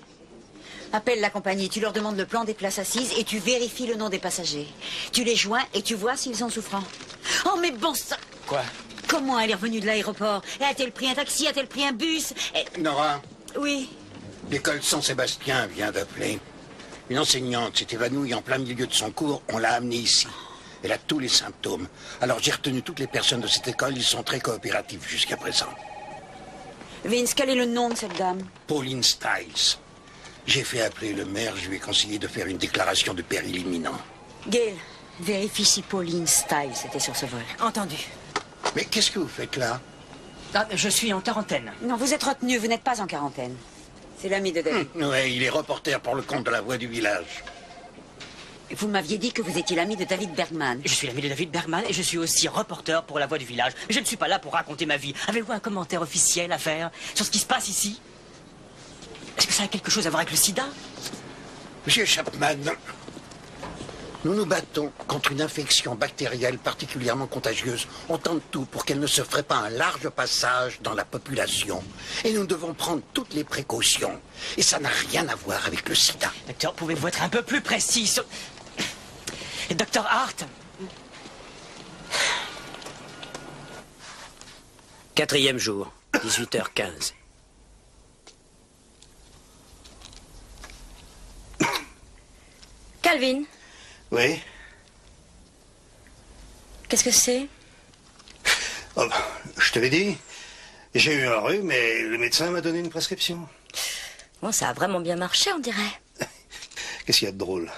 Speaker 7: Appelle la compagnie, tu leur demandes le plan des places assises et tu vérifies le nom des passagers. Tu les joins et tu vois s'ils sont souffrants. Oh, mais bon sang!
Speaker 1: Quoi?
Speaker 7: Comment elle est revenue de l'aéroport? A-t-elle pris un taxi? A-t-elle pris un bus?
Speaker 14: Nora,
Speaker 7: Oui.
Speaker 14: l'école Saint-Sébastien vient d'appeler. Une enseignante s'est évanouie en plein milieu de son cours. On l'a amenée ici. Elle a tous les symptômes. Alors j'ai retenu toutes les personnes de cette école. Ils sont très coopératifs jusqu'à présent.
Speaker 7: Vince, quel est le nom de cette dame?
Speaker 14: Pauline Stiles. J'ai fait appeler le maire. Je lui ai conseillé de faire une déclaration de péril imminent.
Speaker 7: Gail, vérifie si Pauline Stiles était sur ce vol.
Speaker 4: Entendu.
Speaker 14: Mais qu'est-ce que vous faites là?
Speaker 16: Ah, je suis en quarantaine.
Speaker 7: Non, vous êtes retenu, vous n'êtes pas en quarantaine. C'est l'ami de David.
Speaker 14: Ouais, il est reporter pour le compte de la Voix du village.
Speaker 7: Vous m'aviez dit que vous étiez l'ami de David Bergman.
Speaker 16: Je suis l'ami de David Bergman et je suis aussi reporter pour La Voix du village. Je ne suis pas là pour raconter ma vie. Avez-vous un commentaire officiel à faire sur ce qui se passe ici? Est-ce que ça a quelque chose à voir avec le sida?
Speaker 14: Monsieur Chapman, nous nous battons contre une infection bactérielle particulièrement contagieuse. On tente tout pour qu'elle ne se ferait pas un large passage dans la population. Et nous devons prendre toutes les précautions. Et ça n'a rien à voir avec le sida.
Speaker 16: Docteur, pouvez-vous être un peu plus précis sur... Docteur Hart.
Speaker 12: 4e jour, 18h15.
Speaker 2: Calvin,
Speaker 5: Oui.
Speaker 2: qu'est-ce que c'est?
Speaker 5: Oh, je te l'ai dit. J'ai eu un rhume, mais le médecin m'a donné une prescription.
Speaker 2: Bon, ça a vraiment bien marché, on dirait.
Speaker 5: Qu'est-ce qu'il y a de drôle?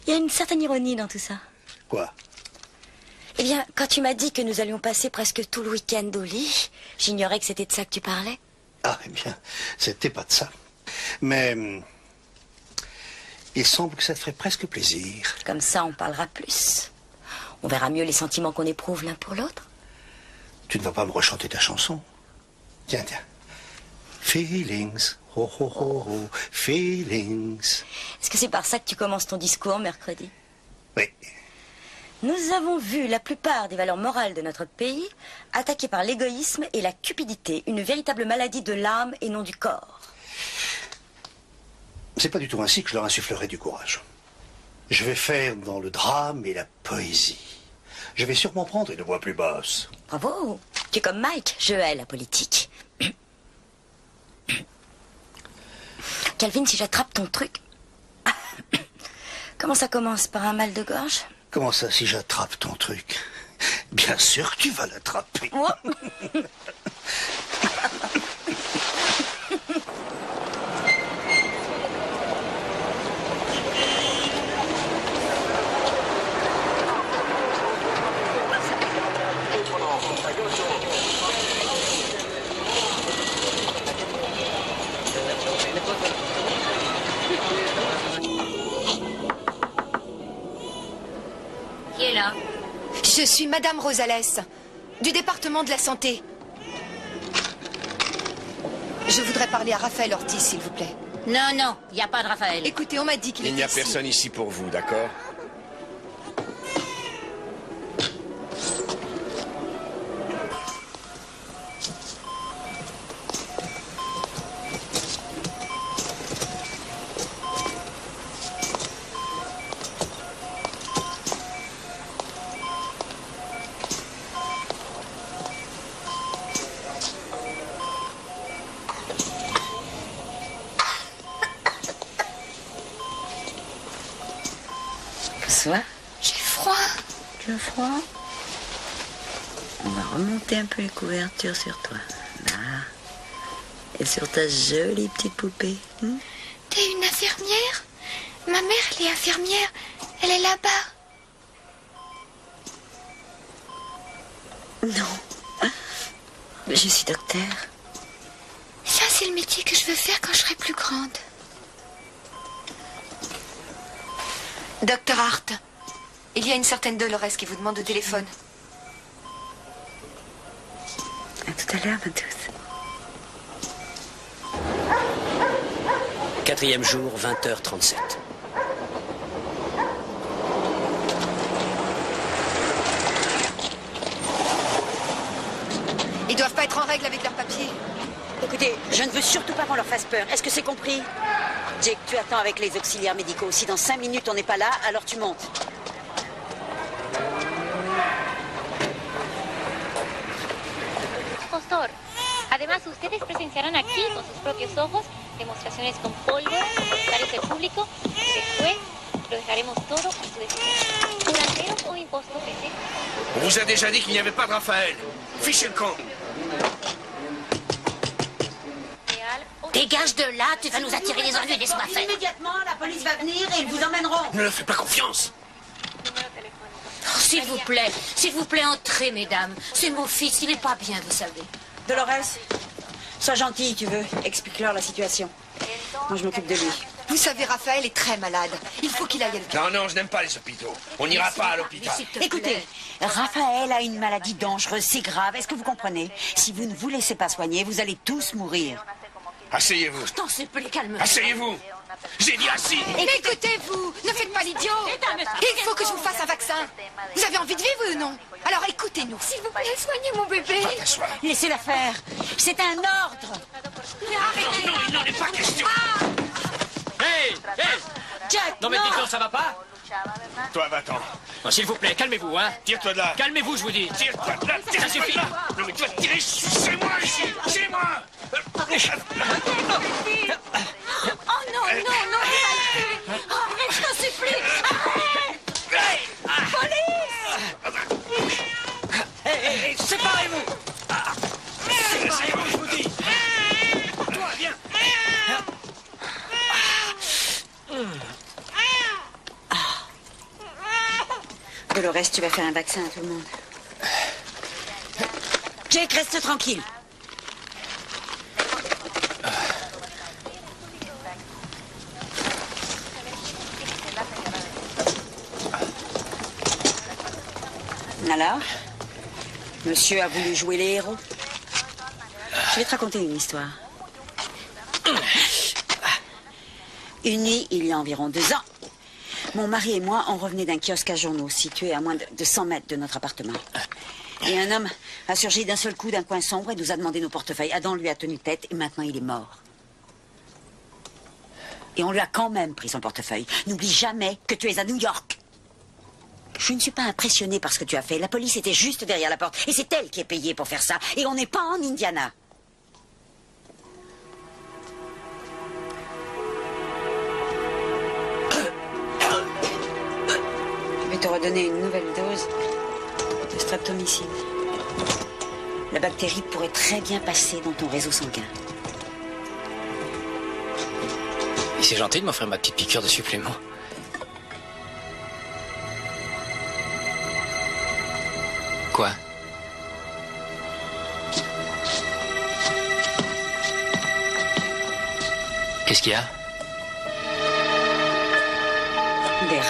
Speaker 2: Il y a une certaine ironie dans tout ça.
Speaker 5: Quoi?
Speaker 2: Eh bien, quand tu m'as dit que nous allions passer presque tout le week-end au lit, j'ignorais que c'était de ça que tu parlais.
Speaker 5: Ah, eh bien, c'était pas de ça. Mais il semble que ça te ferait presque plaisir.
Speaker 2: Comme ça, on parlera plus. On verra mieux les sentiments qu'on éprouve l'un pour l'autre.
Speaker 5: Tu ne vas pas me rechanter ta chanson? Tiens, tiens. Feelings, oh oh oh oh, feelings.
Speaker 2: Est-ce que c'est par ça que tu commences ton discours mercredi?
Speaker 5: Oui.
Speaker 2: Nous avons vu la plupart des valeurs morales de notre pays attaquées par l'égoïsme et la cupidité, une véritable maladie de l'âme et non du corps.
Speaker 5: C'est pas du tout ainsi que je leur insufflerai du courage. Je vais faire dans le drame et la poésie. Je vais sûrement prendre une voix plus basse.
Speaker 2: Bravo. Tu es comme Mike, je hais la politique. Calvin, si j'attrape ton truc... Comment ça commence? Par un mal de gorge?
Speaker 5: Comment ça, si j'attrape ton truc? Bien sûr que tu vas l'attraper.
Speaker 2: Oh.
Speaker 6: Qui est là? Je suis Madame Rosales, du département de la santé. Je voudrais parler à Raphaël Ortiz, s'il vous plaît.
Speaker 2: Non, non, il n'y a pas de Raphaël.
Speaker 6: Écoutez, on m'a dit qu'il
Speaker 18: Il n'y a
Speaker 6: était ici.
Speaker 18: personne ici pour vous, d'accord?
Speaker 7: Bonsoir.
Speaker 2: J'ai froid.
Speaker 7: Tu as froid? On va remonter un peu les couvertures sur toi. Là. Et sur ta jolie petite poupée.
Speaker 3: T'es une infirmière? Ma mère, elle est infirmière. Elle est là-bas.
Speaker 7: Non. Je suis docteur.
Speaker 3: Ça, c'est le métier que je veux faire quand je serai plus grande.
Speaker 6: Docteur Hart, il y a une certaine Dolores qui vous demande au téléphone.
Speaker 7: À tout à l'heure, ma douce.
Speaker 12: 4e jour, 20h37.
Speaker 6: Ils doivent pas être en règle avec leurs papiers.
Speaker 7: Écoutez, je ne veux surtout pas qu'on leur fasse peur. Est-ce que c'est compris? Jake, tu attends avec les auxiliaires médicaux. Si dans 5 minutes on n'est pas là, alors tu montes.
Speaker 18: Impostor. Además, ustedes presenciarán aquí con sus propios ojos demostraciones con pólvora, comentarios del público. Después lo dejaremos todo a su decisión. Curanderos o impostores, ¿eh?
Speaker 19: On vous a déjà dit qu'il n'y avait pas de Raphaël. Fichez le camp.
Speaker 2: Dégage de là, tu vas nous attirer les ennuis, laisse-moi faire.
Speaker 7: Immédiatement, la police va venir et ils vous emmèneront.
Speaker 19: Ne leur fais pas confiance.
Speaker 2: Oh, s'il vous plaît, entrez, mesdames. C'est mon fils, il n'est pas bien, vous savez.
Speaker 7: Dolores, sois gentille, tu veux. Explique-leur la situation. Moi, je m'occupe de lui.
Speaker 6: Vous savez, Raphaël est très malade. Il faut qu'il aille à l'hôpital.
Speaker 19: Non, je n'aime pas les hôpitaux. On n'ira pas à l'hôpital.
Speaker 7: Écoutez, Raphaël a une maladie dangereuse, c'est grave. Est-ce que vous comprenez? Si vous ne vous laissez pas soigner, vous allez tous mourir.
Speaker 19: Asseyez-vous.
Speaker 2: T'en sais plus, calme-toi.
Speaker 19: Asseyez-vous. J'ai dit assis.
Speaker 6: Écoutez-vous, ne faites pas l'idiot. Il faut que je vous fasse un vaccin. Vous avez envie de vivre ou non? Alors écoutez-nous. S'il vous plaît, soignez mon bébé.
Speaker 7: Laissez-la faire. C'est un ordre.
Speaker 6: Arrêtez.
Speaker 19: Non, il n'en est pas question.
Speaker 1: Hey,
Speaker 7: Jack,
Speaker 1: non mais dites-donc, ça va pas?
Speaker 19: Toi, va-t'en.
Speaker 1: Non, s'il vous plaît, calmez-vous, hein.
Speaker 19: Tire-toi de là.
Speaker 1: Calmez-vous, je vous dis.
Speaker 19: Tire-toi de là.
Speaker 1: Ça suffit.
Speaker 19: Non, mais tu vas te tirer chez moi ici. Chez moi.
Speaker 2: Oh non, arrête, je t'en supplie.
Speaker 8: Police! Hé, séparez-vous! Séparez-vous, je vous dis! Toi, viens!
Speaker 7: Dolores, tu vas faire un vaccin à tout le monde. Jake, reste tranquille. Alors, monsieur a voulu jouer les héros. Je vais te raconter une histoire. Une nuit, il y a environ 2 ans, mon mari et moi, on revenait d'un kiosque à journaux situé à moins de 100 mètres de notre appartement. Et un homme a surgi d'un seul coup d'un coin sombre et nous a demandé nos portefeuilles. Adam lui a tenu tête et maintenant il est mort. Et on lui a quand même pris son portefeuille. N'oublie jamais que tu es à New York. Je ne suis pas impressionnée par ce que tu as fait. La police était juste derrière la porte. Et c'est elle qui est payée pour faire ça. Et on n'est pas en Indiana. Je vais te redonner une nouvelle dose de streptomycine. La bactérie pourrait très bien passer dans ton réseau sanguin.
Speaker 1: Et c'est gentil de m'offrir ma petite piqûre de supplément. Quoi? Qu'est-ce qu'il y a?
Speaker 7: Des rats.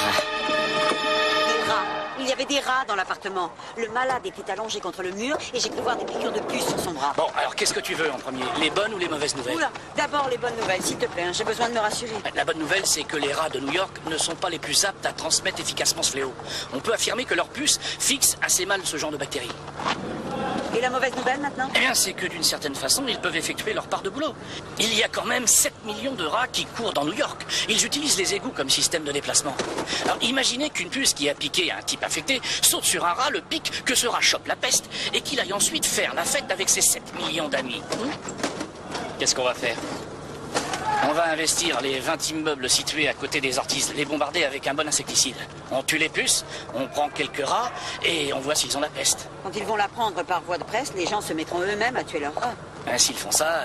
Speaker 7: Des rats. Il y avait des rats dans l'appartement. Le malade était allongé contre le mur et j'ai pu voir des piqûres de puce sur son bras.
Speaker 8: Bon, alors qu'est-ce que tu veux en premier? Les bonnes ou les mauvaises nouvelles?
Speaker 7: Oula, d'abord les bonnes nouvelles, s'il te plaît. Hein, j'ai besoin de me rassurer.
Speaker 8: La bonne nouvelle, c'est que les rats de New York ne sont pas les plus aptes à transmettre efficacement ce fléau. On peut affirmer que leur puce fixe assez mal ce genre de bactéries.
Speaker 7: Et la mauvaise nouvelle maintenant?
Speaker 8: Eh bien, c'est que d'une certaine façon, ils peuvent effectuer leur part de boulot. Il y a quand même 7 millions de rats qui courent dans New York. Ils utilisent les égouts comme système de déplacement. Alors imaginez qu'une puce qui a piqué un type infecté saute sur un rat, le pique, que ce rat chope la peste et qu'il aille ensuite faire la fête avec ses 7 millions d'amis.
Speaker 1: Qu'est-ce qu'on va faire?
Speaker 8: On va investir les 20 immeubles situés à côté des ortises, les bombarder avec un bon insecticide. On tue les puces, on prend quelques rats et on voit s'ils ont la peste.
Speaker 7: Quand ils vont la prendre par voie de presse, les gens se mettront eux-mêmes à tuer leurs rats.
Speaker 8: S'ils font ça,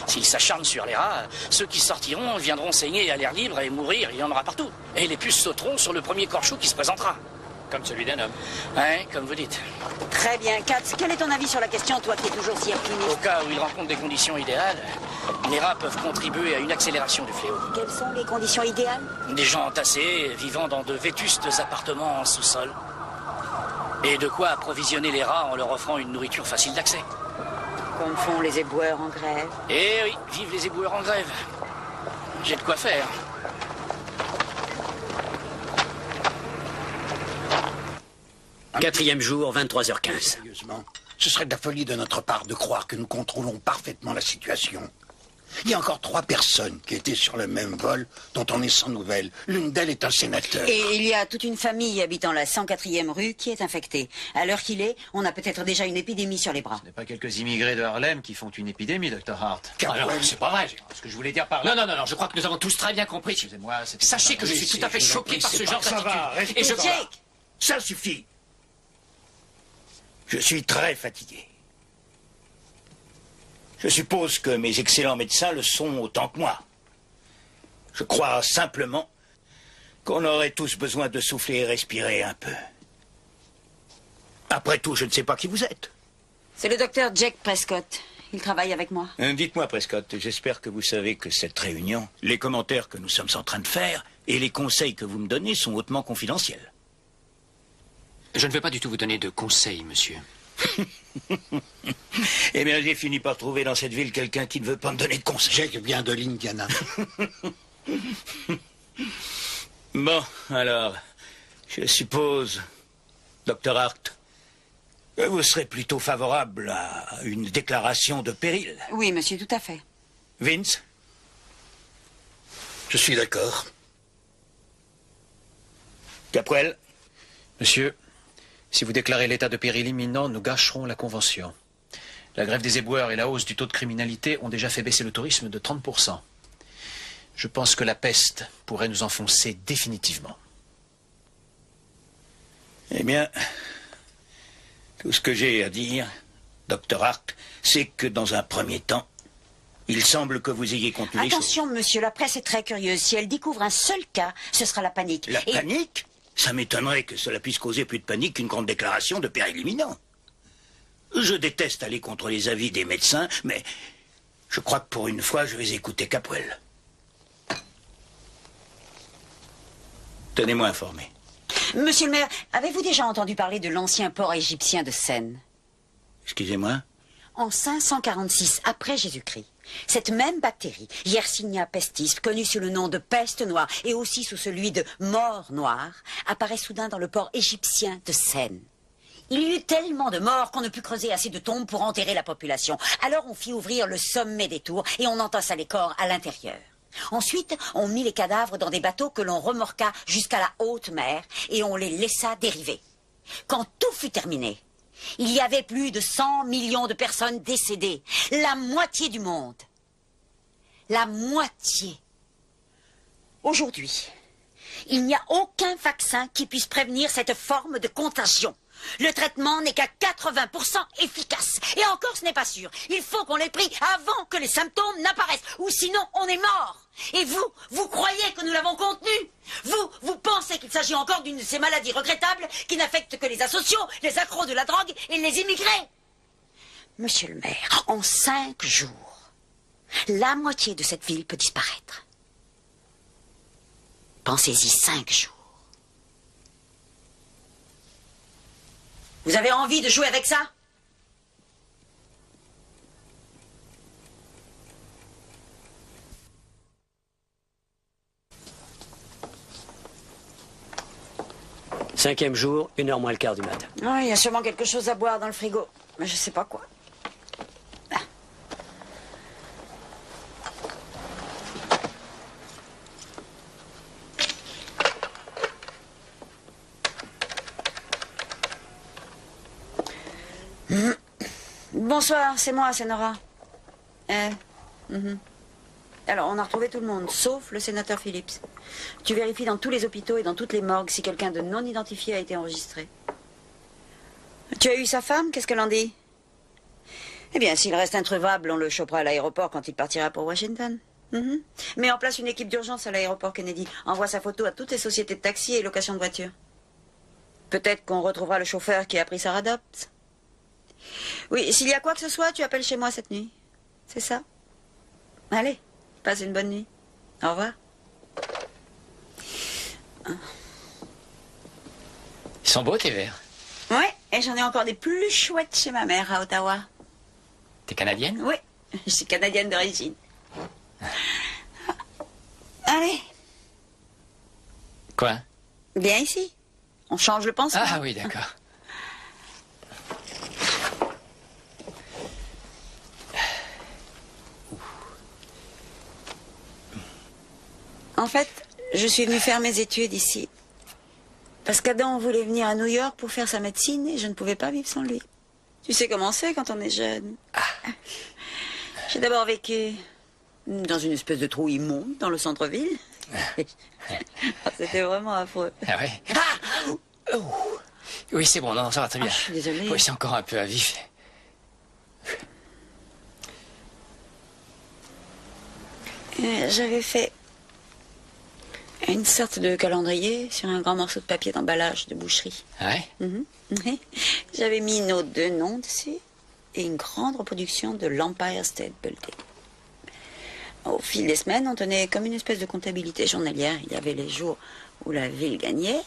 Speaker 8: s'ils s'acharnent sur les rats, ceux qui sortiront viendront saigner à l'air libre et mourir, il y en aura partout. Et les puces sauteront sur le premier corchou qui se présentera.
Speaker 1: Comme celui d'un homme.
Speaker 8: Ouais, comme vous dites.
Speaker 7: Très bien. Katz, quel est ton avis sur la question, toi qui es toujours si optimiste?
Speaker 8: Au cas où ils rencontrent des conditions idéales, les rats peuvent contribuer à une accélération du fléau.
Speaker 7: Quelles sont les conditions idéales?
Speaker 8: Des gens entassés, vivant dans de vétustes appartements en sous-sol. Et de quoi approvisionner les rats en leur offrant une nourriture facile d'accès.
Speaker 7: Comme font les éboueurs en grève.
Speaker 8: Eh oui, vive les éboueurs en grève. J'ai de quoi faire.
Speaker 13: Quatrième jour, 23h15.
Speaker 14: Sérieusement, Ce serait de la folie de notre part de croire que nous contrôlons parfaitement la situation. Il y a encore 3 personnes qui étaient sur le même vol dont on est sans nouvelles. L'une d'elles est un sénateur.
Speaker 7: Et il y a toute une famille habitant la 104e rue qui est infectée. À l'heure qu'il est, on a peut-être déjà une épidémie sur les bras.
Speaker 15: Ce n'est pas quelques immigrés de Harlem qui font une épidémie, Dr. Hart.
Speaker 1: Ah non, c'est pas vrai. Ce que je voulais dire par là. Non, je crois que nous avons tous très bien compris.
Speaker 15: Excusez-moi,
Speaker 1: sachez que je suis tout à fait choqué par ce genre d'attitude.
Speaker 11: Et ça suffit. Je suis très fatigué. Je suppose que mes excellents médecins le sont autant que moi. Je crois simplement qu'on aurait tous besoin de souffler et respirer un peu. Après tout, je ne sais pas qui vous êtes.
Speaker 7: C'est le docteur Jack Prescott. Il travaille avec moi.
Speaker 11: Dites-moi, Prescott, j'espère que vous savez que cette réunion, les commentaires que nous sommes en train de faire et les conseils que vous me donnez sont hautement confidentiels.
Speaker 1: Je ne vais pas du tout vous donner de conseils, monsieur.
Speaker 11: Eh bien, j'ai fini par trouver dans cette ville quelqu'un qui ne veut pas me donner de conseils.
Speaker 14: Jack vient de l'Indiana.
Speaker 11: Bon, alors, je suppose, Dr. Hart, que vous serez plutôt favorable à une déclaration de péril.
Speaker 7: Oui, monsieur, tout à fait.
Speaker 11: Vince?
Speaker 14: Je suis d'accord.
Speaker 11: Caprel?
Speaker 15: Monsieur, si vous déclarez l'état de péril imminent, nous gâcherons la convention. La grève des éboueurs et la hausse du taux de criminalité ont déjà fait baisser le tourisme de 30%. Je pense que la peste pourrait nous enfoncer définitivement.
Speaker 11: Eh bien, tout ce que j'ai à dire, Dr. Hart, c'est que dans un premier temps, il semble que vous ayez contenu les choses.
Speaker 7: Attention, monsieur, la presse est très curieuse. Si elle découvre un seul cas, ce sera la panique.
Speaker 11: La panique? Ça m'étonnerait que cela puisse causer plus de panique qu'une grande déclaration de péril imminent. Je déteste aller contre les avis des médecins, mais je crois que pour une fois, je vais écouter Caprel. Tenez-moi informé.
Speaker 7: Monsieur le maire, avez-vous déjà entendu parler de l'ancien port égyptien de Sène?
Speaker 11: Excusez-moi?
Speaker 7: En 546 après Jésus-Christ, cette même bactérie, Yersinia pestis, connue sous le nom de peste noire et aussi sous celui de mort noire, apparaît soudain dans le port égyptien de Sène. Il y eut tellement de morts qu'on ne put creuser assez de tombes pour enterrer la population. Alors on fit ouvrir le sommet des tours et on entassa les corps à l'intérieur. Ensuite, on mit les cadavres dans des bateaux que l'on remorqua jusqu'à la haute mer et on les laissa dériver. Quand tout fut terminé, il y avait plus de 100 millions de personnes décédées. La moitié du monde. La moitié. Aujourd'hui, il n'y a aucun vaccin qui puisse prévenir cette forme de contagion. Le traitement n'est qu'à 80% efficace. Et encore, ce n'est pas sûr. Il faut qu'on l'ait pris avant que les symptômes n'apparaissent. Ou sinon, on est mort. Et vous croyez que nous l'avons contenu? Vous pensez qu'il s'agit encore d'une de ces maladies regrettables qui n'affectent que les asociaux, les accros de la drogue et les immigrés? Monsieur le maire, en 5 jours, la moitié de cette ville peut disparaître. Pensez-y 5 jours. Vous avez envie de jouer avec ça?
Speaker 16: Cinquième jour, 1h moins le quart du matin.
Speaker 7: Ah, il y a sûrement quelque chose à boire dans le frigo. Mais je sais pas quoi. Bonsoir, c'est moi, c'est Nora. Alors, on a retrouvé tout le monde, sauf le sénateur Phillips. Tu vérifies dans tous les hôpitaux et dans toutes les morgues si quelqu'un de non identifié a été enregistré. Tu as eu sa femme? Qu'est-ce qu'elle en dit? Eh bien, s'il reste introuvable, on le chopera à l'aéroport quand il partira pour Washington. Mets en place une équipe d'urgence à l'aéroport Kennedy. Envoie sa photo à toutes les sociétés de taxi et location de voitures. Peut-être qu'on retrouvera le chauffeur qui a pris Sarah Dobbs. Oui, s'il y a quoi que ce soit, tu appelles chez moi cette nuit. C'est ça? Allez, passe une bonne nuit. Au revoir.
Speaker 1: Ils sont beaux tes verres.
Speaker 7: Ouais, et j'en ai encore des plus chouettes chez ma mère à Ottawa.
Speaker 1: T'es canadienne?
Speaker 7: Oui, je suis canadienne d'origine. Allez.
Speaker 1: Quoi?
Speaker 7: Viens ici. On change le pansement.
Speaker 1: Ah oui, d'accord.
Speaker 7: En fait, je suis venue faire mes études ici. Parce qu'Adam voulait venir à New York pour faire sa médecine et je ne pouvais pas vivre sans lui. Tu sais comment c'est quand on est jeune. J'ai d'abord vécu dans une espèce de trou immonde dans le centre-ville. C'était vraiment affreux.
Speaker 1: Ah ouais? Oh. Oui, c'est bon, non, ça va très bien.
Speaker 7: Je suis désolée.
Speaker 1: Oui, c'est encore un peu à vif.
Speaker 7: J'avais fait une sorte de calendrier sur un grand morceau de papier d'emballage de boucherie.
Speaker 1: Ah ouais?
Speaker 7: Oui. J'avais mis nos 2 noms dessus et une grande reproduction de l'Empire State Building. Au fil des semaines, on tenait comme une espèce de comptabilité journalière. Il y avait les jours où la ville gagnait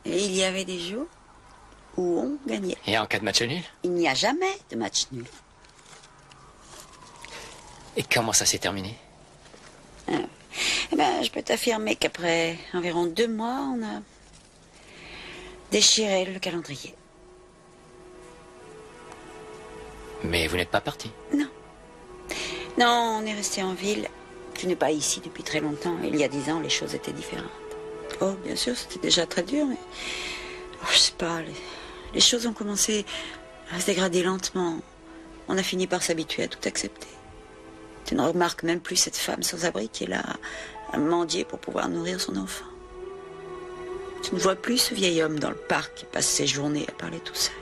Speaker 7: et il y avait des jours où on gagnait.
Speaker 1: Et en cas de match nul?
Speaker 7: Il n'y a jamais de match nul.
Speaker 1: Et comment ça s'est terminé?
Speaker 7: Eh ben, je peux t'affirmer qu'après environ 2 mois, on a déchiré le calendrier.
Speaker 1: Mais vous n'êtes pas parti?
Speaker 7: Non, on est resté en ville. Je n'ai pas ici depuis très longtemps. Il y a 10 ans, les choses étaient différentes. Oh, bien sûr, c'était déjà très dur, mais... Oh, je sais pas, les choses ont commencé à se dégrader lentement. On a fini par s'habituer à tout accepter. Tu ne remarques même plus cette femme sans abri qui est là à mendier pour pouvoir nourrir son enfant. Tu ne vois plus ce vieil homme dans le parc qui passe ses journées à parler tout seul.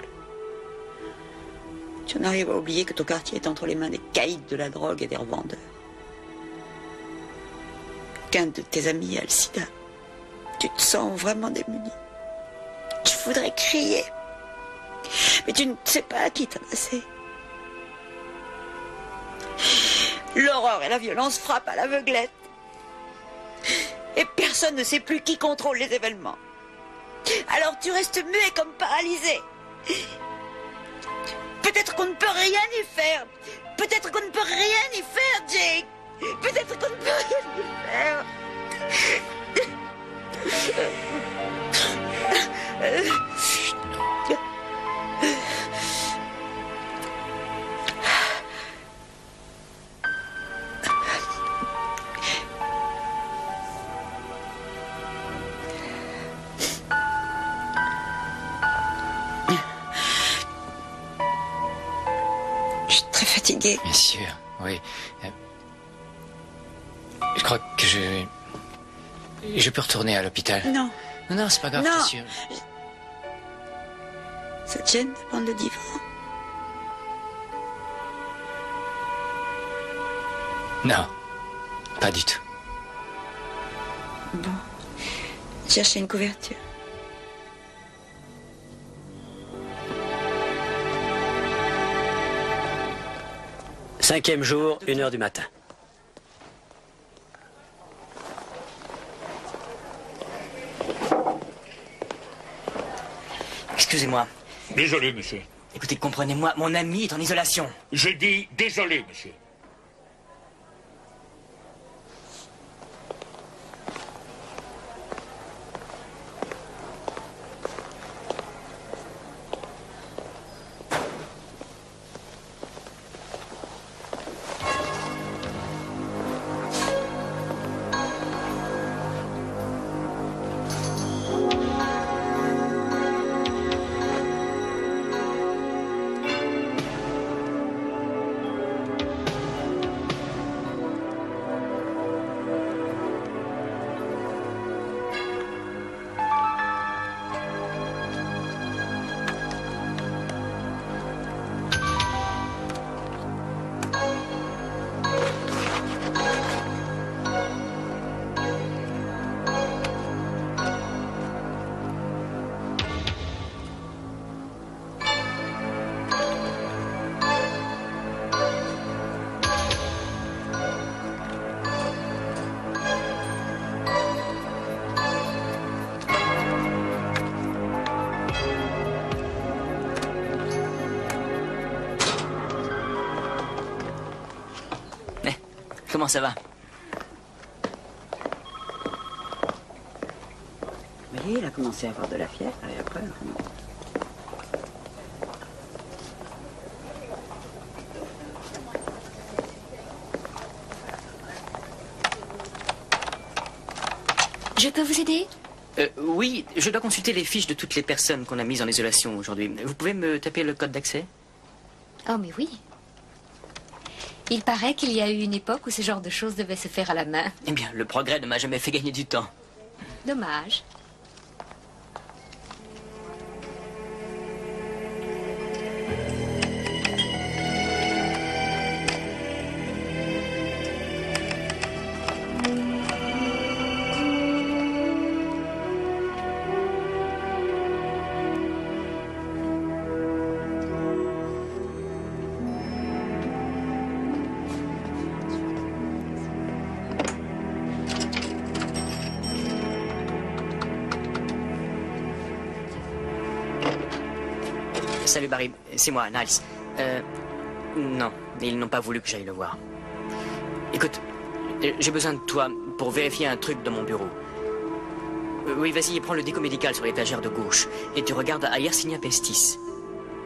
Speaker 7: Tu en arrives à oublier que ton quartier est entre les mains des caïds de la drogue et des revendeurs. Qu'un de tes amis a le sida. Tu te sens vraiment démuni. Tu voudrais crier. Mais tu ne sais pas à qui t'adresser. L'horreur et la violence frappent à l'aveuglette. Et personne ne sait plus qui contrôle les événements. Alors tu restes muet comme paralysé. Peut-être qu'on ne peut rien y faire. Peut-être qu'on ne peut rien y faire, Jake. Peut-être qu'on ne peut rien y faire. Fatiguée.
Speaker 1: Bien sûr, oui. Je crois que je peux retourner à l'hôpital.
Speaker 7: Non.
Speaker 1: Non, c'est pas grave,
Speaker 7: Non.
Speaker 1: bien sûr.
Speaker 7: Ça te gêne de prendre le divan?
Speaker 1: Non, pas du tout.
Speaker 7: Bon. Chercher une couverture.
Speaker 20: Cinquième jour, 1h du matin.
Speaker 16: Excusez-moi.
Speaker 19: Désolé, monsieur.
Speaker 16: Écoutez, comprenez-moi, mon ami est en isolation.
Speaker 19: J'ai dit désolé, monsieur.
Speaker 16: Comment ça va?
Speaker 7: Oui, il a commencé à avoir de la fièvre et après...
Speaker 2: Je peux vous aider?
Speaker 16: Oui, je dois consulter les fiches de toutes les personnes qu'on a mises en isolation aujourd'hui. Vous pouvez me taper le code d'accès?
Speaker 2: Oh, mais oui. Il paraît qu'il y a eu une époque où ce genre de choses devait se faire à la main.
Speaker 16: Eh bien, le progrès ne m'a jamais fait gagner du temps.
Speaker 2: Dommage.
Speaker 16: Salut Barry, c'est moi, Niles. Non, ils n'ont pas voulu que j'aille le voir. Écoute, j'ai besoin de toi pour vérifier un truc dans mon bureau. Oui, vas-y, prends le déco médical sur l'étagère de gauche et tu regardes à Yersinia pestis.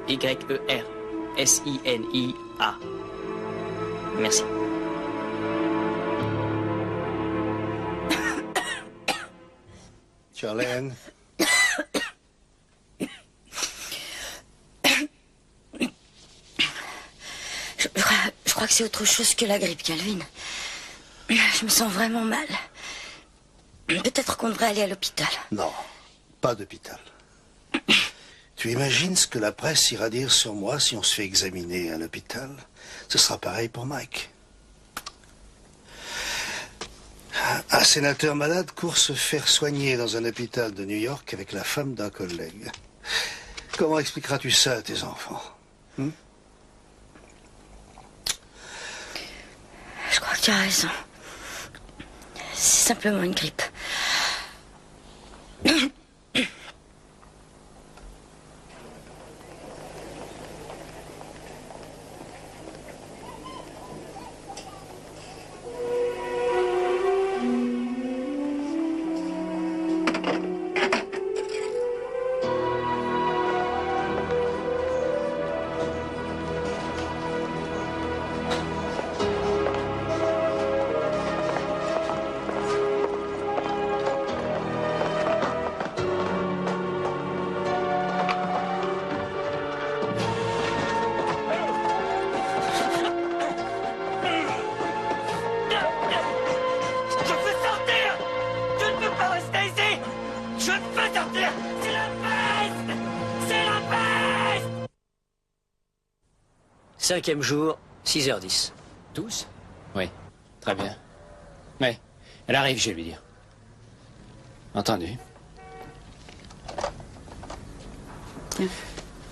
Speaker 16: Y-E-R-S-I-N-I-A. Merci.
Speaker 5: Charlène.
Speaker 3: Je crois que c'est autre chose que la grippe, Calvin. Je me sens vraiment mal. Peut-être qu'on devrait aller à l'hôpital.
Speaker 5: Non, pas d'hôpital. Tu imagines ce que la presse ira dire sur moi si on se fait examiner à l'hôpital? Ce sera pareil pour Mike. Un sénateur malade court se faire soigner dans un hôpital de New York avec la femme d'un collègue. Comment expliqueras-tu ça à tes enfants?
Speaker 3: Je crois que tu as raison. C'est simplement une grippe.
Speaker 20: Cinquième jour, 6h10.
Speaker 1: 12? Oui, très bien. Mais, elle arrive, je vais lui dire. Entendu.
Speaker 7: Tiens.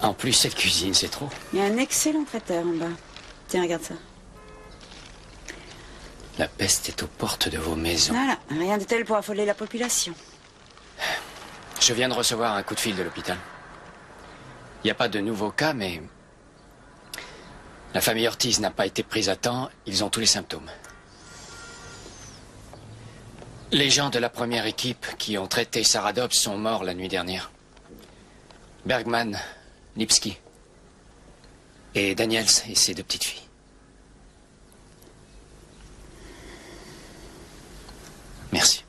Speaker 1: En plus, cette cuisine, c'est trop.
Speaker 7: Il y a un excellent traiteur en bas. Tiens, regarde ça.
Speaker 1: La peste est aux portes de vos maisons.
Speaker 7: Voilà, rien de tel pour affoler la population.
Speaker 1: Je viens de recevoir un coup de fil de l'hôpital. Il n'y a pas de nouveaux cas, mais... la famille Ortiz n'a pas été prise à temps. Ils ont tous les symptômes. Les gens de la première équipe qui ont traité Sarah Dobbs sont morts la nuit dernière. Bergman, Lipski et Daniels et ses deux petites filles. Merci.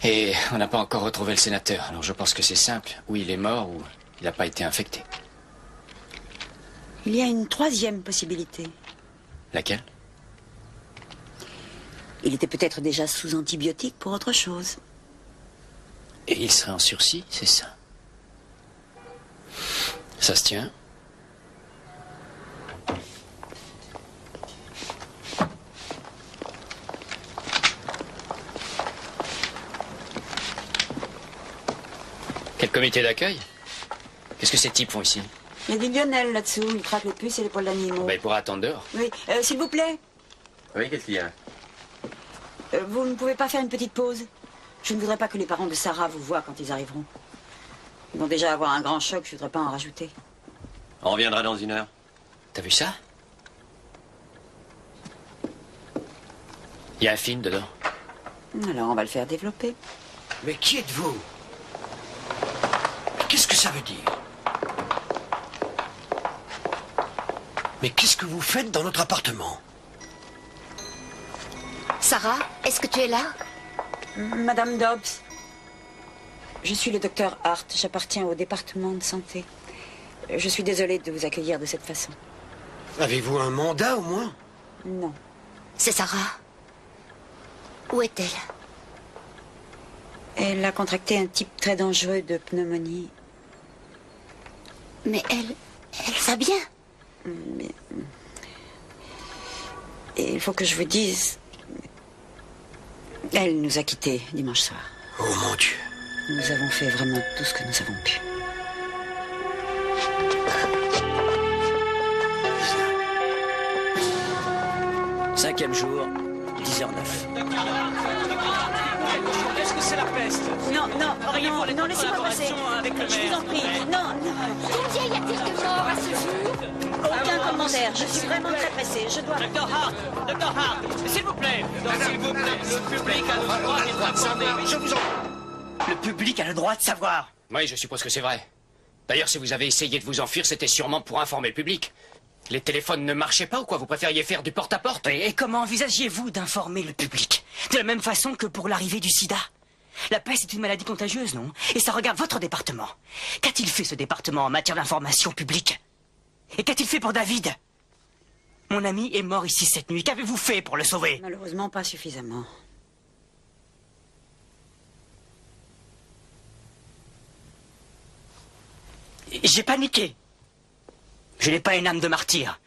Speaker 1: Et on n'a pas encore retrouvé le sénateur, alors je pense que c'est simple. Ou il est mort, ou il n'a pas été infecté.
Speaker 7: Il y a une troisième possibilité.
Speaker 1: Laquelle?
Speaker 7: Il était peut-être déjà sous antibiotiques pour autre chose.
Speaker 1: Et il serait en sursis, c'est ça? Ça se tient? Quel comité d'accueil? Qu'est-ce que ces types font ici?
Speaker 7: Il y a du Lionel là-dessous. Il traque les puces et les poils d'animaux.
Speaker 1: Ben, il pourra attendre dehors.
Speaker 7: Oui, s'il vous plaît.
Speaker 9: Oui, qu'est-ce qu'il y a?
Speaker 7: Vous ne pouvez pas faire une petite pause? Je ne voudrais pas que les parents de Sarah vous voient quand ils arriveront. Ils vont déjà avoir un grand choc, je ne voudrais pas en rajouter.
Speaker 9: On reviendra dans 1 heure.
Speaker 1: T'as vu ça? Il y a un film dedans.
Speaker 7: Alors on va le faire développer.
Speaker 14: Mais qui êtes-vous? Qu'est-ce que ça veut dire? Mais qu'est-ce que vous faites dans notre appartement?
Speaker 3: Sarah, est-ce que tu es là?
Speaker 7: Madame Dobbs, je suis le docteur Hart. J'appartiens au département de santé. Je suis désolée de vous accueillir de cette façon.
Speaker 14: Avez-vous un mandat au moins?
Speaker 7: Non.
Speaker 3: C'est Sarah. Où est-elle?
Speaker 7: Elle a contracté un type très dangereux de pneumonie.
Speaker 3: Mais elle va bien.
Speaker 7: Mais... Et il faut que je vous dise... Elle nous a quittés dimanche soir.
Speaker 14: Oh mon Dieu.
Speaker 7: Nous avons fait vraiment tout ce que nous avons pu.
Speaker 20: Cinquième jour, 10h09.
Speaker 8: Est-ce que c'est la peste?
Speaker 7: Non, laissez-moi passer. Je vous en prie. Non.
Speaker 3: Combien y a-t-il de morts à ce jour?
Speaker 7: Aucun commentaire. Je suis vraiment très pressée. Je dois...
Speaker 8: Docteur Hart, s'il vous plaît. S'il vous plaît, le public a le droit d'être informé.
Speaker 14: Je vous en...
Speaker 20: Le public a le droit de savoir.
Speaker 1: Oui, je suppose que c'est vrai. D'ailleurs, si vous avez essayé de vous enfuir, c'était sûrement pour informer le public. Les téléphones ne marchaient pas ou quoi? Vous préfériez faire du porte-à-porte?
Speaker 20: Et comment envisagiez-vous d'informer le public? De la même façon que pour l'arrivée du sida. La peste est une maladie contagieuse, non? Et ça regarde votre département. Qu'a-t-il fait ce département en matière d'information publique? Et qu'a-t-il fait pour David? Mon ami est mort ici cette nuit. Qu'avez-vous fait pour le sauver?
Speaker 7: Malheureusement, pas suffisamment.
Speaker 20: J'ai paniqué. Je n'ai pas une âme de martyr.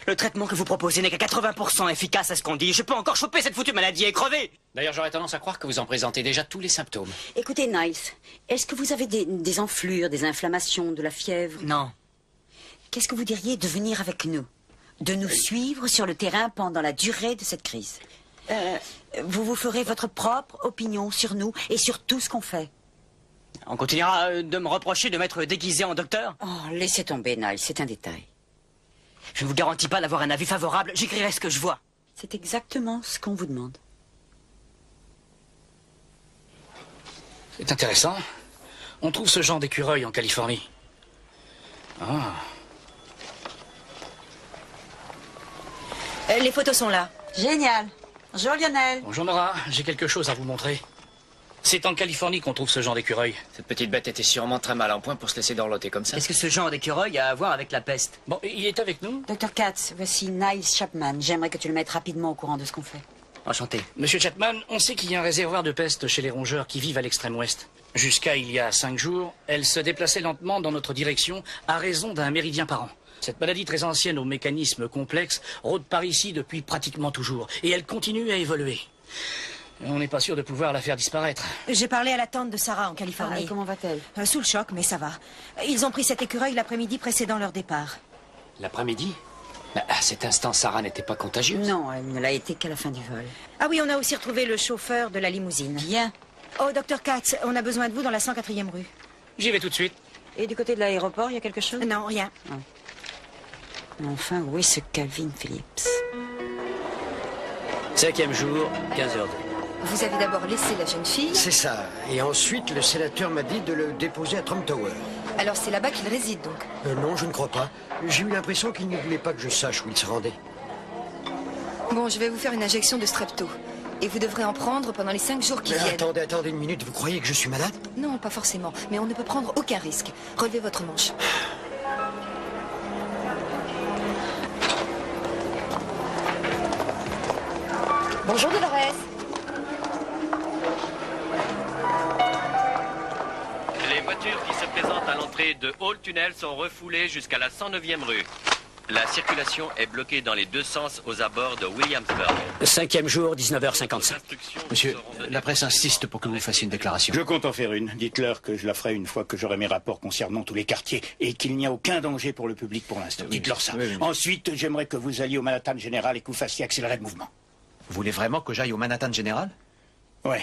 Speaker 20: Le traitement que vous proposez n'est qu'à 80% efficace à ce qu'on dit. Je peux encore choper cette foutue maladie et crever.
Speaker 1: D'ailleurs, j'aurais tendance à croire que vous en présentez déjà tous les symptômes.
Speaker 7: Écoutez, Niles, est-ce que vous avez des enflures, des inflammations, de la fièvre?
Speaker 20: Non.
Speaker 7: Qu'est-ce que vous diriez de venir avec nous? De nous suivre sur le terrain pendant la durée de cette crise? Vous vous ferez votre propre opinion sur nous et sur tout ce qu'on fait.
Speaker 20: On continuera de me reprocher de m'être déguisé en docteur?
Speaker 7: Oh, laissez tomber, Niles, c'est un détail.
Speaker 20: Je ne vous garantis pas d'avoir un avis favorable. J'écrirai ce que je vois.
Speaker 7: C'est exactement ce qu'on vous demande.
Speaker 8: C'est intéressant. On trouve ce genre d'écureuil en Californie. Ah.
Speaker 6: Les photos sont là.
Speaker 7: Génial. Bonjour Lionel.
Speaker 8: Bonjour Nora, j'ai quelque chose à vous montrer. C'est en Californie qu'on trouve ce genre d'écureuil.
Speaker 1: Cette petite bête était sûrement très mal en point pour se laisser dorloter comme ça.
Speaker 20: Est-ce que ce genre d'écureuil a à voir avec la peste?
Speaker 8: Bon, il est avec nous.
Speaker 7: Dr Katz, voici Niles Chapman. J'aimerais que tu le mettes rapidement au courant de ce qu'on fait.
Speaker 20: Enchanté.
Speaker 8: Monsieur Chapman, on sait qu'il y a un réservoir de peste chez les rongeurs qui vivent à l'extrême ouest. Jusqu'à il y a 5 jours, elle se déplaçait lentement dans notre direction à raison d'un méridien par an. Cette maladie très ancienne aux mécanismes complexes rôde par ici depuis pratiquement toujours. Et elle continue à évoluer. On n'est pas sûr de pouvoir la faire disparaître.
Speaker 6: J'ai parlé à la tante de Sarah en Californie.
Speaker 7: Comment va-t-elle?
Speaker 6: Sous le choc, mais ça va. Ils ont pris cet écureuil l'après-midi précédant leur départ.
Speaker 1: L'après-midi? À cet instant, Sarah n'était pas contagieuse?
Speaker 7: Non, elle ne l'a été qu'à la fin du vol.
Speaker 6: Ah oui, on a aussi retrouvé le chauffeur de la limousine.
Speaker 7: Bien.
Speaker 6: Oh, Dr Katz, on a besoin de vous dans la 104e rue.
Speaker 8: J'y vais tout de suite.
Speaker 7: Et du côté de l'aéroport, il y a quelque chose?
Speaker 6: Non, rien.
Speaker 7: Ah. Enfin, où est ce Calvin Phillips?
Speaker 20: 5e jour, 15h02.
Speaker 6: Vous avez d'abord laissé la jeune fille?
Speaker 14: C'est ça. Et ensuite, le sénateur m'a dit de le déposer à Trump Tower.
Speaker 6: Alors c'est là-bas qu'il réside, donc?
Speaker 14: Non, je ne crois pas. J'ai eu l'impression qu'il ne voulait pas que je sache où il se rendait.
Speaker 6: Bon, je vais vous faire une injection de strepto. Et vous devrez en prendre pendant les 5 jours qui viennent.
Speaker 14: Attendez une minute. Vous croyez que je suis malade?
Speaker 6: Non, pas forcément. Mais on ne peut prendre aucun risque. Relevez votre manche. Bonjour Dolores.
Speaker 21: Les voitures qui se présentent à l'entrée de Hall Tunnel sont refoulées jusqu'à la 109e rue. La circulation est bloquée dans les deux sens aux abords de Williamsburg.
Speaker 20: 5e jour, 19h55.
Speaker 15: Monsieur, la presse insiste pour que vous fassiez une déclaration.
Speaker 11: Je compte en faire une. Dites-leur que je la ferai une fois que j'aurai mes rapports concernant tous les quartiers et qu'il n'y a aucun danger pour le public pour l'instant. Dites-leur ça.
Speaker 15: Oui.
Speaker 11: Ensuite, j'aimerais que vous alliez au Manhattan Général et que vous fassiez accélérer le mouvement.
Speaker 15: Vous voulez vraiment que j'aille au Manhattan Général?
Speaker 11: Ouais.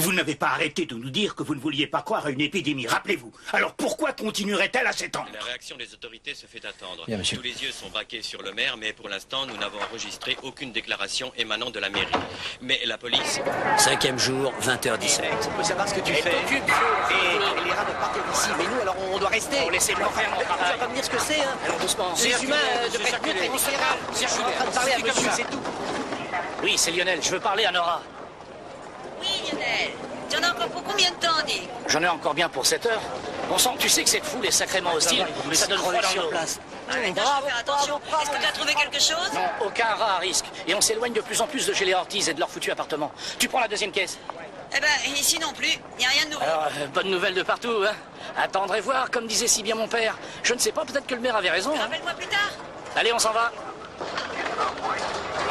Speaker 11: Vous n'avez pas arrêté de nous dire que vous ne vouliez pas croire à une épidémie, rappelez-vous. Alors pourquoi continuerait-elle à s'étendre?
Speaker 21: La réaction des autorités se fait attendre.
Speaker 15: Bien, monsieur.
Speaker 21: Tous les yeux sont braqués sur le maire, mais pour l'instant, nous n'avons enregistré aucune déclaration émanant de la mairie. Mais la police...
Speaker 20: 5e jour, 20h17.
Speaker 17: On peut savoir ce que tu fais. Et les rats doivent partir d'ici. Mais nous, alors, on doit rester.
Speaker 8: On laisse leur faire mon
Speaker 17: Tu vas
Speaker 8: travail.
Speaker 17: pas me dire ce que c'est, hein?
Speaker 8: Alors doucement.
Speaker 17: Les humains devraient être très considérables. Je suis en train de parler à monsieur, c'est tout.
Speaker 8: Oui, c'est Lionel. Je veux parler à Nora.
Speaker 7: Tu en as encore pour combien de temps, Dick?
Speaker 8: J'en ai encore bien pour 7 heures. Bon sang, tu sais que cette foule est sacrément hostile. Ça donne froid dans nos places.
Speaker 7: Faire attention. Est-ce que tu as trouvé quelque chose?
Speaker 8: Non, aucun rat à risque. Et on s'éloigne de plus en plus de chez les Ortiz et de leur foutu appartement. Tu prends la deuxième caisse?
Speaker 7: Eh ben, ici non plus. Il n'y a rien de nouveau.
Speaker 8: Alors, bonne nouvelle de partout, hein. Attendre et voir, comme disait si bien mon père. Je ne sais pas, peut-être que le maire avait raison. Hein.
Speaker 7: Rappelle-moi plus tard.
Speaker 8: Allez, on s'en va.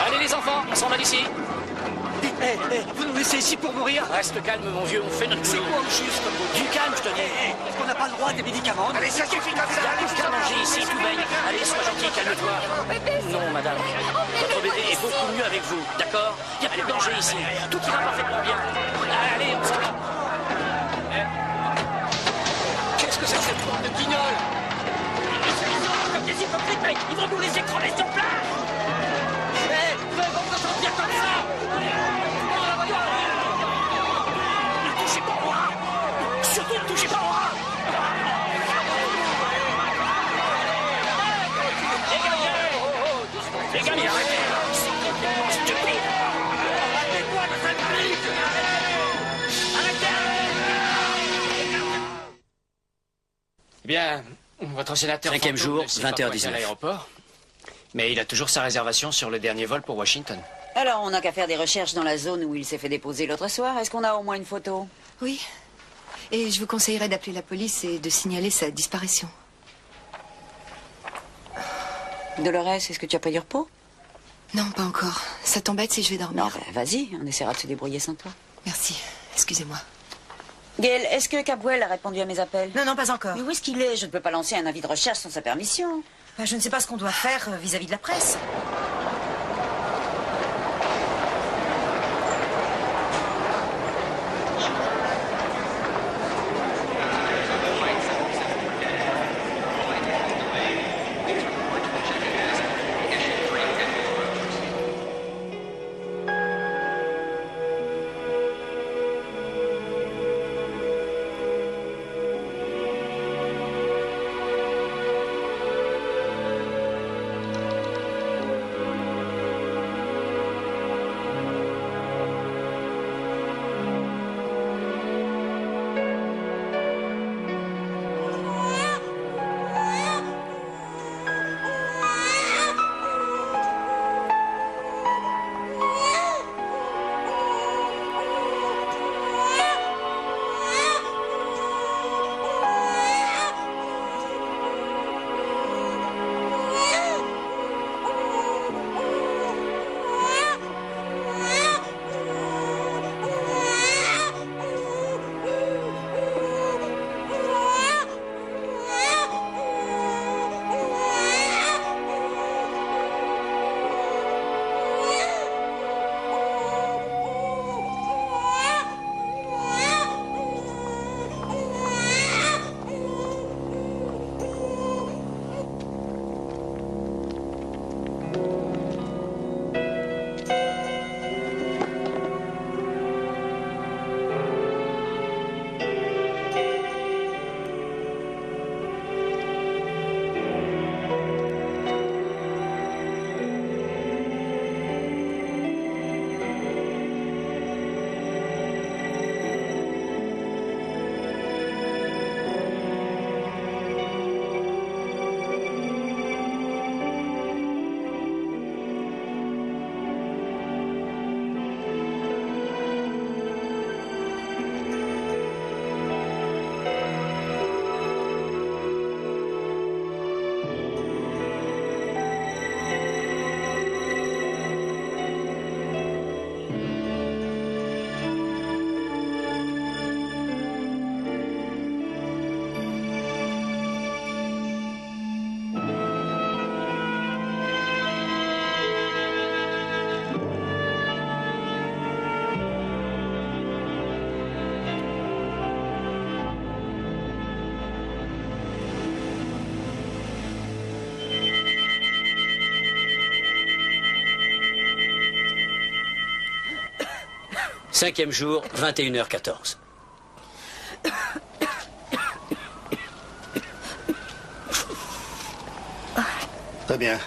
Speaker 8: Allez les enfants, on s'en va d'ici.
Speaker 20: Vous nous laissez ici pour mourir?
Speaker 8: Reste calme, mon vieux, on fait notre boulot.
Speaker 20: C'est quoi au juste comme vous?
Speaker 8: Du calme, je te dis.
Speaker 20: Est-ce qu'on n'a pas le droit à des médicaments?
Speaker 19: Allez, ça suffit comme ça.
Speaker 8: Il y a tout qu'à manger ici, tout baigne. Allez, sois gentil, calme-toi. Non, madame. Votre bébé est beaucoup mieux avec vous, d'accord? Il n'y a plus de danger ici. Tout ira parfaitement bien. Allez, on s'en va.
Speaker 20: Qu'est-ce que c'est que cette bande de guignols?
Speaker 8: Comme des hypocrites, mec. Ils vont nous laisser crever sur place.
Speaker 20: Vous allez pas vous en sortir comme ça!
Speaker 8: Ne touchez pas au moi! Surtout ne touchez pas au moi! Les gars, arrêtez! C'est complètement stupide! Arrêtez-moi de cette brique! Arrêtez! Eh bien, votre sénateur...
Speaker 16: 5e jour, 20h19.
Speaker 1: À l'aéroport, mais il a toujours sa réservation sur le dernier vol pour Washington.
Speaker 7: Alors, on n'a qu'à faire des recherches dans la zone où il s'est fait déposer l'autre soir. Est-ce qu'on a au moins une photo?
Speaker 6: Oui. Et je vous conseillerais d'appeler la police et de signaler sa disparition.
Speaker 7: Dolores, est-ce que tu as pris du repos?
Speaker 6: Non, pas encore. Ça t'embête si je vais dormir?
Speaker 7: Non, vas-y, on essaiera de se débrouiller sans toi.
Speaker 6: Merci. Excusez-moi.
Speaker 7: Gail, est-ce que Cabwell a répondu à mes appels?
Speaker 10: Non, pas encore.
Speaker 7: Mais où est-ce qu'il est? Je ne peux pas lancer un avis de recherche sans sa permission.
Speaker 10: Je ne sais pas ce qu'on doit faire vis-à-vis de la presse.
Speaker 16: Cinquième jour, 21h14.
Speaker 5: Très bien.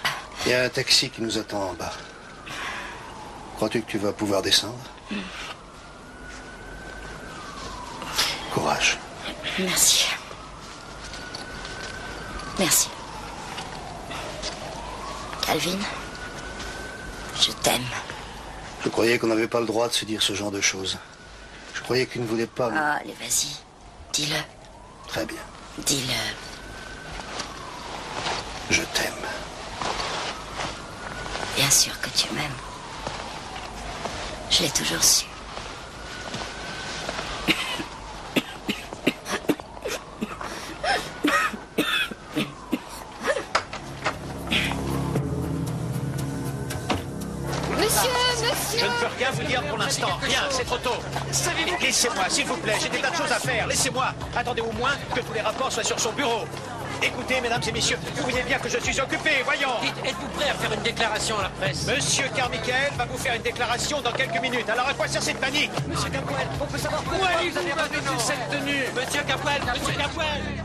Speaker 5: Il y a un taxi qui nous attend en bas. Crois-tu que tu vas pouvoir descendre? Courage.
Speaker 3: Merci. Merci. Calvin, je t'aime.
Speaker 5: Je croyais qu'on n'avait pas le droit de se dire ce genre de choses. Je croyais qu'il ne voulait pas...
Speaker 3: Ah, allez, vas-y. Dis-le.
Speaker 5: Très bien.
Speaker 3: Dis-le.
Speaker 5: Je t'aime.
Speaker 3: Bien sûr que tu m'aimes. Je l'ai toujours su.
Speaker 15: Je ne peux rien vous dire pour l'instant, rien, c'est trop tôt. Laissez-moi, s'il vous plaît, j'ai des tas de choses à faire, laissez-moi. Attendez au moins que tous les rapports soient sur son bureau. Écoutez, mesdames et messieurs, vous voyez bien que je suis occupé, voyons.
Speaker 8: Dites, êtes-vous prêt à faire une déclaration à la presse?
Speaker 15: Monsieur Carmichael va vous faire une déclaration dans quelques minutes. Alors à quoi sert cette panique?
Speaker 8: Monsieur Capwell, on peut savoir pourquoi vous avez revêtu cette tenue? Monsieur Capwell, monsieur Capwell.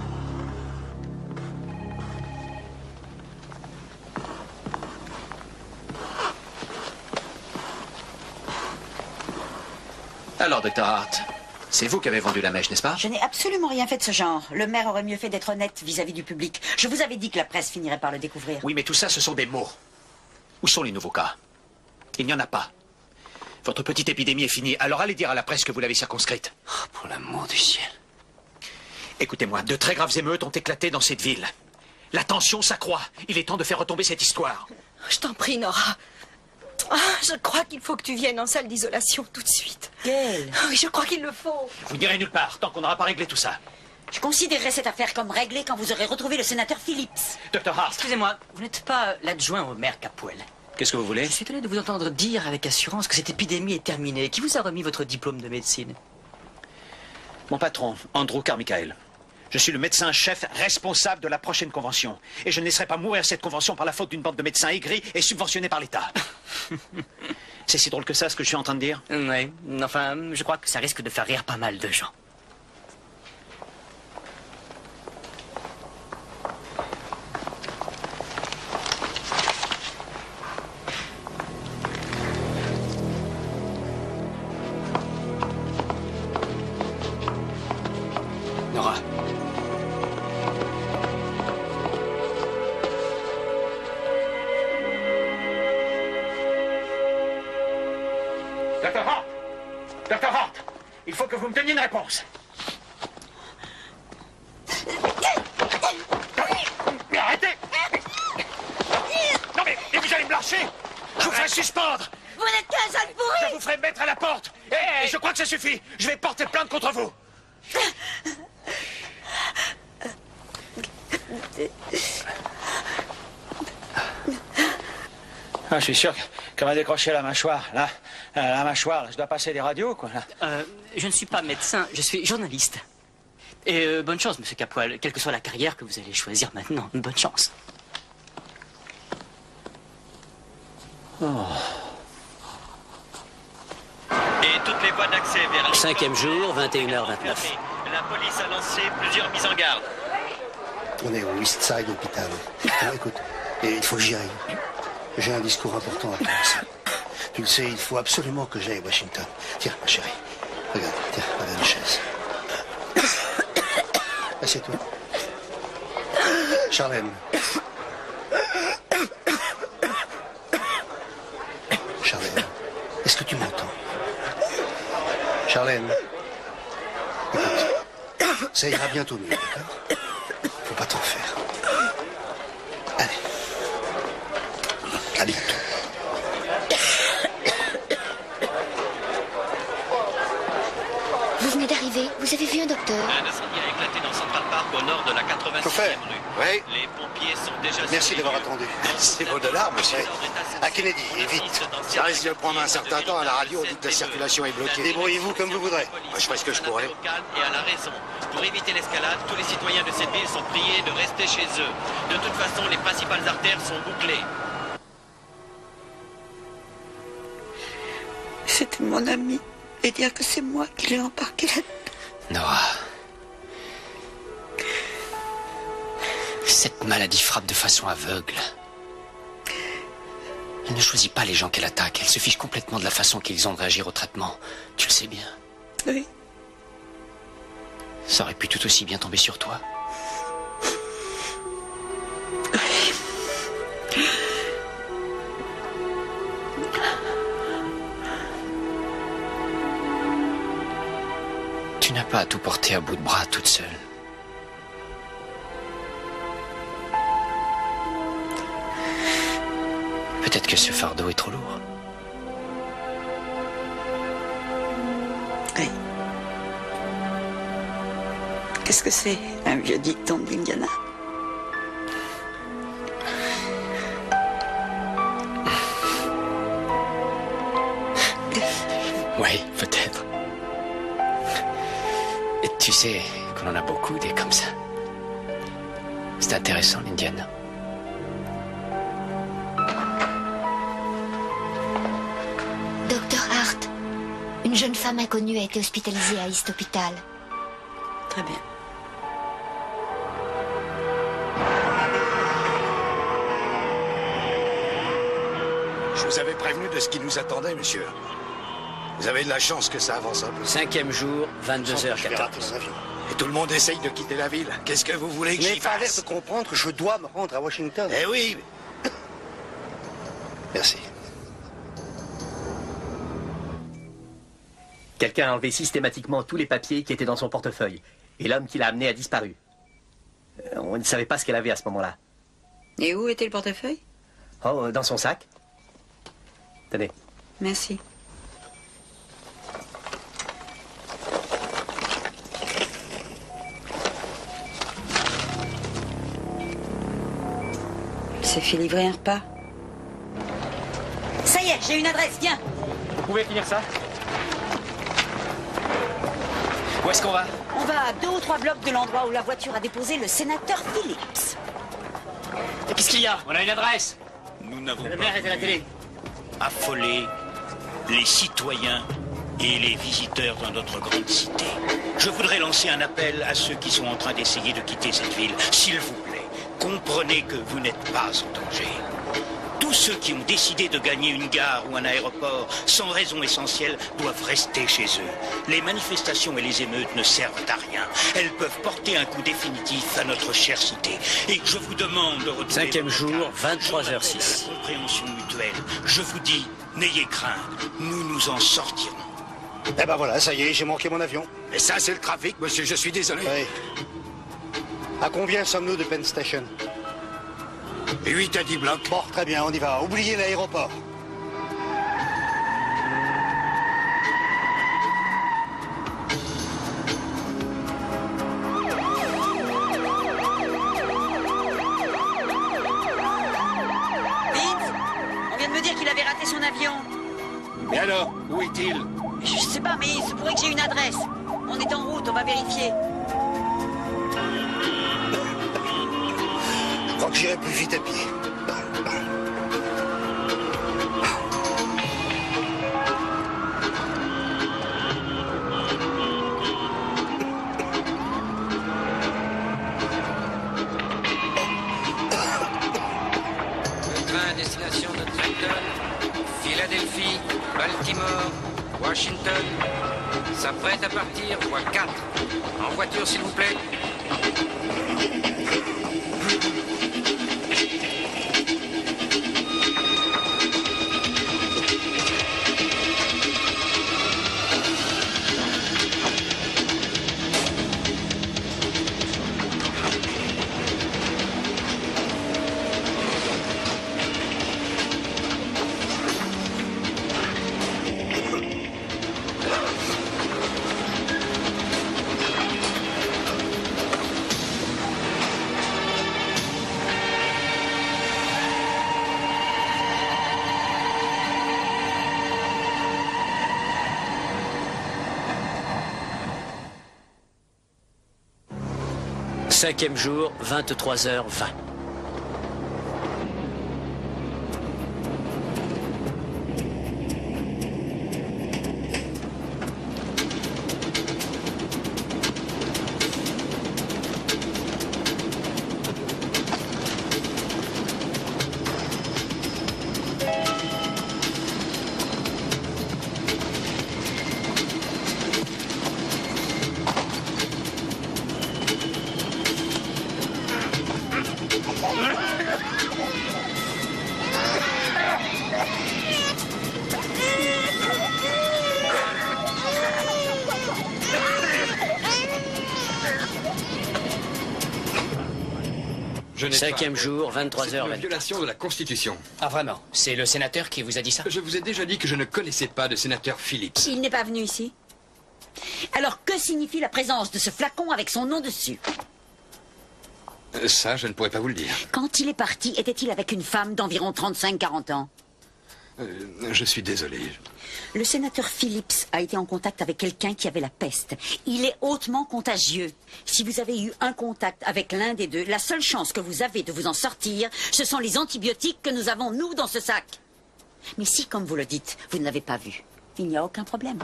Speaker 15: Alors, Dr. Hart, c'est vous qui avez vendu la mèche, n'est-ce pas?
Speaker 7: Je n'ai absolument rien fait de ce genre. Le maire aurait mieux fait d'être honnête vis-à-vis du public. Je vous avais dit que la presse finirait par le découvrir.
Speaker 15: Oui, mais tout ça, ce sont des mots. Où sont les nouveaux cas? Il n'y en a pas. Votre petite épidémie est finie, alors allez dire à la presse que vous l'avez circonscrite.
Speaker 1: Oh, pour l'amour du ciel.
Speaker 15: Écoutez-moi, de très graves émeutes ont éclaté dans cette ville. La tension s'accroît. Il est temps de faire retomber cette histoire.
Speaker 6: Je t'en prie, Nora. Ah, je crois qu'il faut que tu viennes en salle d'isolation tout de suite.
Speaker 7: Gail.
Speaker 6: Oui, je crois qu'il le faut.
Speaker 15: Vous n'irez nulle part tant qu'on n'aura pas réglé tout ça.
Speaker 7: Je considérerai cette affaire comme réglée quand vous aurez retrouvé le sénateur Phillips.
Speaker 15: Dr. Hart.
Speaker 20: Excusez-moi, vous n'êtes pas l'adjoint au maire Capwell?
Speaker 15: Qu'est-ce que vous voulez?
Speaker 20: Je suis étonné de vous entendre dire avec assurance que cette épidémie est terminée. Qui vous a remis votre diplôme de médecine?
Speaker 15: Mon patron, Andrew Carmichael. Je suis le médecin-chef responsable de la prochaine convention. Et je ne laisserai pas mourir cette convention par la faute d'une bande de médecins aigris et subventionnés par l'État. C'est si drôle que ça, ce que je suis en train de dire?
Speaker 20: Oui, enfin, je crois que ça risque de faire rire pas mal de gens.
Speaker 15: Nora. Dr. Hart! Dr. Hart! Il faut que vous me donniez une réponse. Mais arrêtez! Non mais vous allez me lâcher! Je vous ferai suspendre!
Speaker 3: Vous n'êtes qu'un sale pourri!
Speaker 15: Je vous ferai mettre à la porte! Et je crois que ça suffit! Je vais porter plainte contre vous! Ah, je suis sûr qu'elle m'a décroché la mâchoire, là. La mâchoire, là. Je dois passer des radios, quoi, là.
Speaker 20: Je ne suis pas médecin, je suis journaliste. Et bonne chance, monsieur Capwell, quelle que soit la carrière que vous allez choisir maintenant. Bonne chance.
Speaker 21: Et toutes les voies d'accès vers les...
Speaker 17: 5e jour, 21h29.
Speaker 21: La police a lancé plusieurs mises en garde.
Speaker 5: On est au East Side Hospital. Alors, écoute, et il faut que j'y aille. J'ai un discours important à prononcer. Tu le sais, il faut absolument que j'aille à Washington. Tiens, ma chérie, regarde, tiens, voilà une chaise. Assieds-toi. Charlène. Charlène, est-ce que tu m'entends? Charlène, écoute, ça ira bientôt mieux, d'accord? Faut pas t'en faire. Allez. À bientôt.
Speaker 3: Vous venez d'arriver. Vous avez vu un docteur?
Speaker 21: Un incendie a éclaté dans Central Park au nord de la 86e rue.
Speaker 5: Oui.
Speaker 21: Les pompiers sont déjà...
Speaker 5: Merci d'avoir attendu.
Speaker 14: C'est vos dollars, monsieur.
Speaker 5: À Kennedy, et vite.
Speaker 14: Ça risque de prendre un certain temps. À la radio, on dit que la circulation est bloquée.
Speaker 5: Débrouillez-vous comme vous voudrez.
Speaker 14: Je ferai ce que je pourrai.
Speaker 21: Et à la raison. Pour éviter l'escalade, tous les citoyens de cette ville sont priés de rester chez eux. De toute façon, les principales artères sont bouclées.
Speaker 7: C'était mon ami. Et dire que c'est moi qui l'ai embarqué là-dedans.
Speaker 1: Nora. Cette maladie frappe de façon aveugle. Elle ne choisit pas les gens qu'elle attaque. Elle se fiche complètement de la façon qu'ils ont de réagir au traitement. Tu le sais bien.
Speaker 7: Oui.
Speaker 1: Ça aurait pu tout aussi bien tomber sur toi. Tu n'as pas à tout porter à bout de bras toute seule. Peut-être que ce fardeau est trop lourd.
Speaker 7: Oui. Qu'est-ce que c'est, un vieux dicton d'Indiana?
Speaker 1: Oui, peut-être. Et tu sais qu'on en a beaucoup des comme ça. C'est intéressant, l'Indiana.
Speaker 3: Docteur Hart, une jeune femme inconnue a été hospitalisée à East Hospital.
Speaker 7: Très bien.
Speaker 11: Je vous avais prévenu de ce qui nous attendait, monsieur. Vous avez de la chance que ça avance un peu.
Speaker 12: 5e jour, 22h14.
Speaker 11: Et tout le monde essaye de quitter la ville. Qu'est-ce que vous voulez que
Speaker 5: Mais
Speaker 11: j'y
Speaker 5: pas l'air
Speaker 11: fasse?
Speaker 5: de comprendre que je dois me rendre à Washington.
Speaker 11: Eh oui.
Speaker 5: Merci.
Speaker 4: Quelqu'un a enlevé systématiquement tous les papiers qui étaient dans son portefeuille. Et l'homme qui l'a amené a disparu. On ne savait pas ce qu'elle avait à ce moment-là.
Speaker 7: Et où était le portefeuille?
Speaker 4: Oh, dans son sac. Tenez.
Speaker 7: Merci. Il s'est fait livrer un repas. Ça y est, j'ai une adresse, viens.
Speaker 4: Vous pouvez finir ça?
Speaker 1: Où est-ce qu'on va?
Speaker 7: On va à 2 ou 3 blocs de l'endroit où la voiture a déposé le sénateur Phillips.
Speaker 1: Qu'est-ce qu'il y a? On a une adresse.
Speaker 11: Nous n'avons
Speaker 1: Le
Speaker 11: pas
Speaker 1: maire est à la télé.
Speaker 11: affoler les citoyens et les visiteurs dans notre grande cité. Je voudrais lancer un appel à ceux qui sont en train d'essayer de quitter cette ville. S'il vous plaît, comprenez que vous n'êtes pas en danger. Tous ceux qui ont décidé de gagner une gare ou un aéroport sans raison essentielle doivent rester chez eux. Les manifestations et les émeutes ne servent à rien. Elles peuvent porter un coup définitif à notre chère cité. Et je vous demande de retrouver
Speaker 12: 5e jour, 23h06.
Speaker 11: compréhension mutuelle. Je vous dis, n'ayez crainte, nous nous en sortirons.
Speaker 5: Eh ben voilà, ça y est, j'ai manqué mon avion.
Speaker 11: Et ça, c'est le trafic, monsieur, je suis désolé.
Speaker 5: Oui. À combien sommes-nous de Penn Station?
Speaker 11: 8 à 10 blocs.
Speaker 5: Bon, très bien, on y va. Oubliez l'aéroport.
Speaker 7: Vince, on vient de me dire qu'il avait raté son avion.
Speaker 11: Mais alors, où est-il?
Speaker 7: Je sais pas, mais il se pourrait que j'ai une adresse. On est en route, on va vérifier.
Speaker 5: Je crois que j'irai plus vite à pied.
Speaker 22: Le train à destination de Trenton, Philadelphie, Baltimore, Washington s'apprête à partir, voie 4. En voiture, s'il vous plaît.
Speaker 12: Cinquième jour, 23h20.
Speaker 16: 5e jour,
Speaker 9: C'est
Speaker 16: 23h.
Speaker 9: une violation de la Constitution.
Speaker 1: Ah, vraiment? C'est le sénateur qui vous a dit ça?
Speaker 9: Je vous ai déjà dit que je ne connaissais pas de sénateur Phillips.
Speaker 7: Il n'est pas venu ici. Alors que signifie la présence de ce flacon avec son nom dessus?
Speaker 9: Ça, je ne pourrais pas vous le dire.
Speaker 7: Quand il est parti, était-il avec une femme d'environ 35-40 ans?
Speaker 9: Je suis désolé.
Speaker 7: Le sénateur Phillips a été en contact avec quelqu'un qui avait la peste. Il est hautement contagieux. Si vous avez eu un contact avec l'un des deux, la seule chance que vous avez de vous en sortir, ce sont les antibiotiques que nous avons, nous, dans ce sac. Mais si, comme vous le dites, vous ne l'avez pas vu, il n'y a aucun problème.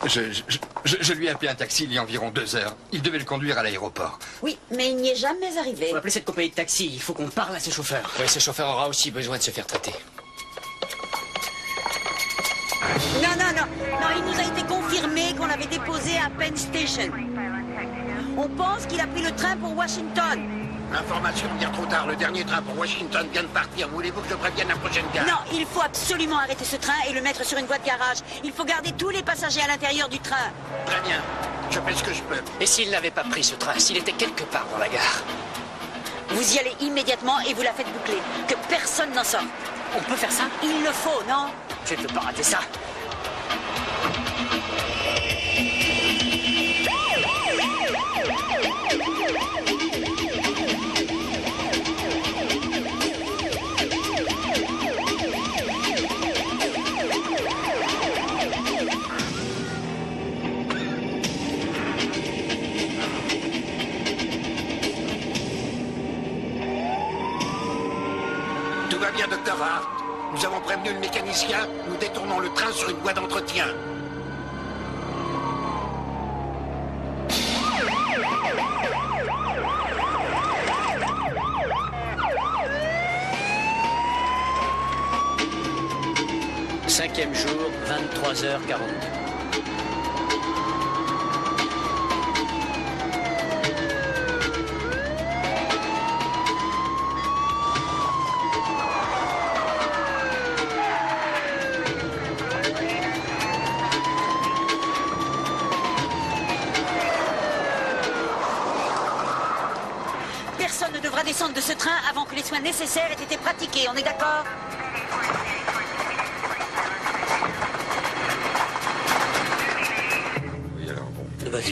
Speaker 9: Je lui ai appelé un taxi il y a environ 2 heures. Il devait le conduire à l'aéroport.
Speaker 7: Oui, mais il n'y est jamais arrivé.
Speaker 16: Il faut appeler cette compagnie de taxi. Il faut qu'on parle à ce chauffeur.
Speaker 1: Oui, ce chauffeur aura aussi besoin de se faire traiter.
Speaker 7: Non, il nous a été confirmé qu'on l'avait déposé à Penn Station. On pense qu'il a pris le train pour Washington.
Speaker 14: Information bien trop tard. Le dernier train pour Washington vient de partir. Voulez-vous que je prévienne la prochaine gare?
Speaker 7: Non, il faut absolument arrêter ce train et le mettre sur une voie de garage. Il faut garder tous les passagers à l'intérieur du train.
Speaker 14: Très bien. Je fais ce que je peux.
Speaker 1: Et s'il n'avait pas pris ce train, s'il était quelque part dans la gare?
Speaker 7: Vous y allez immédiatement et vous la faites boucler. Que personne n'en sorte.
Speaker 16: On peut faire ça?
Speaker 7: Il le faut, non?
Speaker 16: Je ne peux pas rater ça.
Speaker 14: Tout va bien, docteur Hart. Nous avons prévenu le mécanicien. Nous détournons le train sur une voie d'entretien.
Speaker 16: Cinquième jour, 23h42.
Speaker 7: Personne ne devra descendre de ce train avant que les soins nécessaires aient été pratiqués. On est d'accord?
Speaker 9: Oui, alors bon.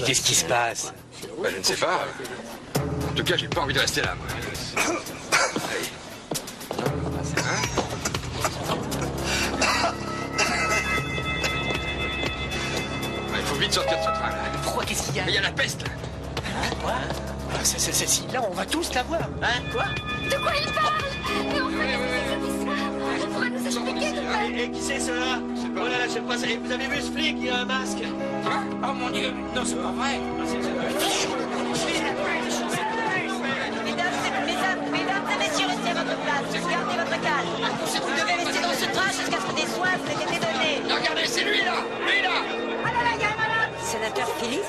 Speaker 1: Qu'est-ce qui se passe?
Speaker 9: Ben, je ne sais pas. En tout cas, j'ai pas envie de rester là, moi. Allez. Il faut vite sortir de ce train, là.
Speaker 16: Pourquoi? Qu'est-ce qu'il y a?
Speaker 9: Mais il y a la peste, là.
Speaker 16: Quoi? Celle-ci, là, on va tous la voir. Hein? Quoi?
Speaker 3: De quoi il parle? Mais on va on pourra nous expliquer de quoi?
Speaker 4: Et qui c'est ceux-là? Oh là là, je sais pas, vous avez vu ce flic, il a un masque.
Speaker 19: Hein? Oh mon Dieu, non, c'est pas vrai.
Speaker 7: Mesdames et messieurs, restez à votre place. Gardez votre calme. Vous devez rester dans ce train jusqu'à ce que des soins vous aient été donnés.
Speaker 19: Regardez, c'est lui là. Lui là.
Speaker 7: Ah là là, il y a un malade. Sénateur Phillips?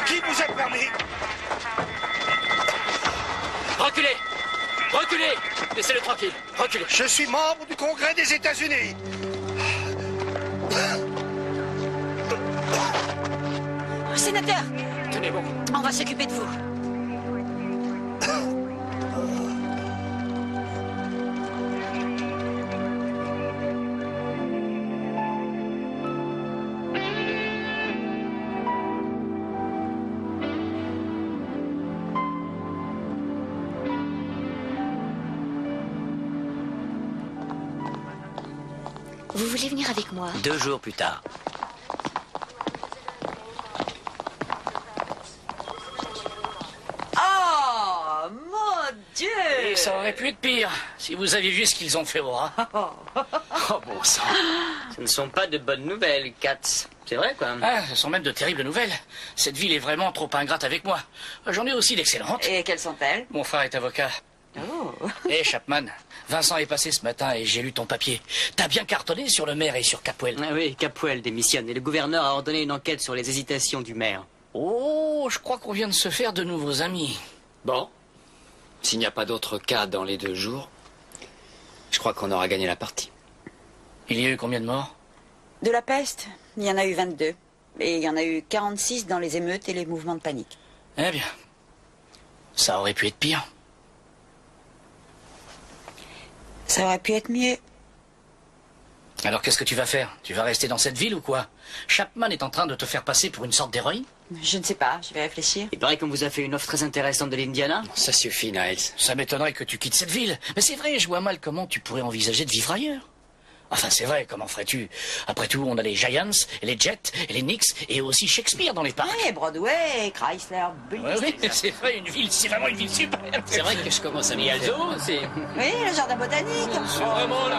Speaker 19: Qui vous a permis?
Speaker 1: Reculez! Reculez! Laissez-le tranquille. Reculez.
Speaker 19: Je suis membre du Congrès des États-Unis.
Speaker 7: Sénateur,
Speaker 1: Tenez bon.
Speaker 7: on va s'occuper de vous.
Speaker 3: Vous voulez venir avec moi?
Speaker 16: 2 jours plus tard.
Speaker 8: Ça aurait pu être pire, si vous aviez vu ce qu'ils ont fait au rat. Oh bon sang.
Speaker 16: Ce ne sont pas de bonnes nouvelles, Katz. C'est vrai, quoi.
Speaker 8: Ah, ce sont même de terribles nouvelles. Cette ville est vraiment trop ingrate avec moi. J'en ai aussi d'excellentes.
Speaker 7: Et quelles sont-elles?
Speaker 8: Mon frère est avocat.
Speaker 7: Oh.
Speaker 8: Hé, Chapman, Vincent est passé ce matin et j'ai lu ton papier. T'as bien cartonné sur le maire et sur Capwell.
Speaker 16: Ah oui, Capwell démissionne et le gouverneur a ordonné une enquête sur les hésitations du maire.
Speaker 8: Oh, je crois qu'on vient de se faire de nouveaux amis.
Speaker 1: Bon, s'il n'y a pas d'autres cas dans les 2 jours, je crois qu'on aura gagné la partie.
Speaker 8: Il y a eu combien de morts?
Speaker 7: De la peste, il y en a eu 22. Et il y en a eu 46 dans les émeutes et les mouvements de panique.
Speaker 8: Eh bien, ça aurait pu être pire.
Speaker 7: Ça aurait pu être mieux.
Speaker 8: Alors qu'est-ce que tu vas faire? Tu vas rester dans cette ville ou quoi? Chapman est en train de te faire passer pour une sorte d'héroïne?
Speaker 7: Je ne sais pas, je vais réfléchir.
Speaker 16: Il paraît qu'on vous a fait une offre très intéressante de l'Indiana.
Speaker 1: Ça suffit, Niles.
Speaker 8: Ça m'étonnerait que tu quittes cette ville. Mais c'est vrai, je vois mal comment tu pourrais envisager de vivre ailleurs. Enfin, c'est vrai, comment ferais-tu? Après tout, on a les Giants, et les Jets, et les Knicks, et aussi Shakespeare dans les parcs.
Speaker 7: Oui, Broadway, Chrysler, Benz.
Speaker 8: Oui, c'est vrai, une ville, c'est vraiment une ville super.
Speaker 1: C'est vrai que je commence à m'y faire.
Speaker 7: Oui, le jardin botanique.
Speaker 8: C'est vraiment la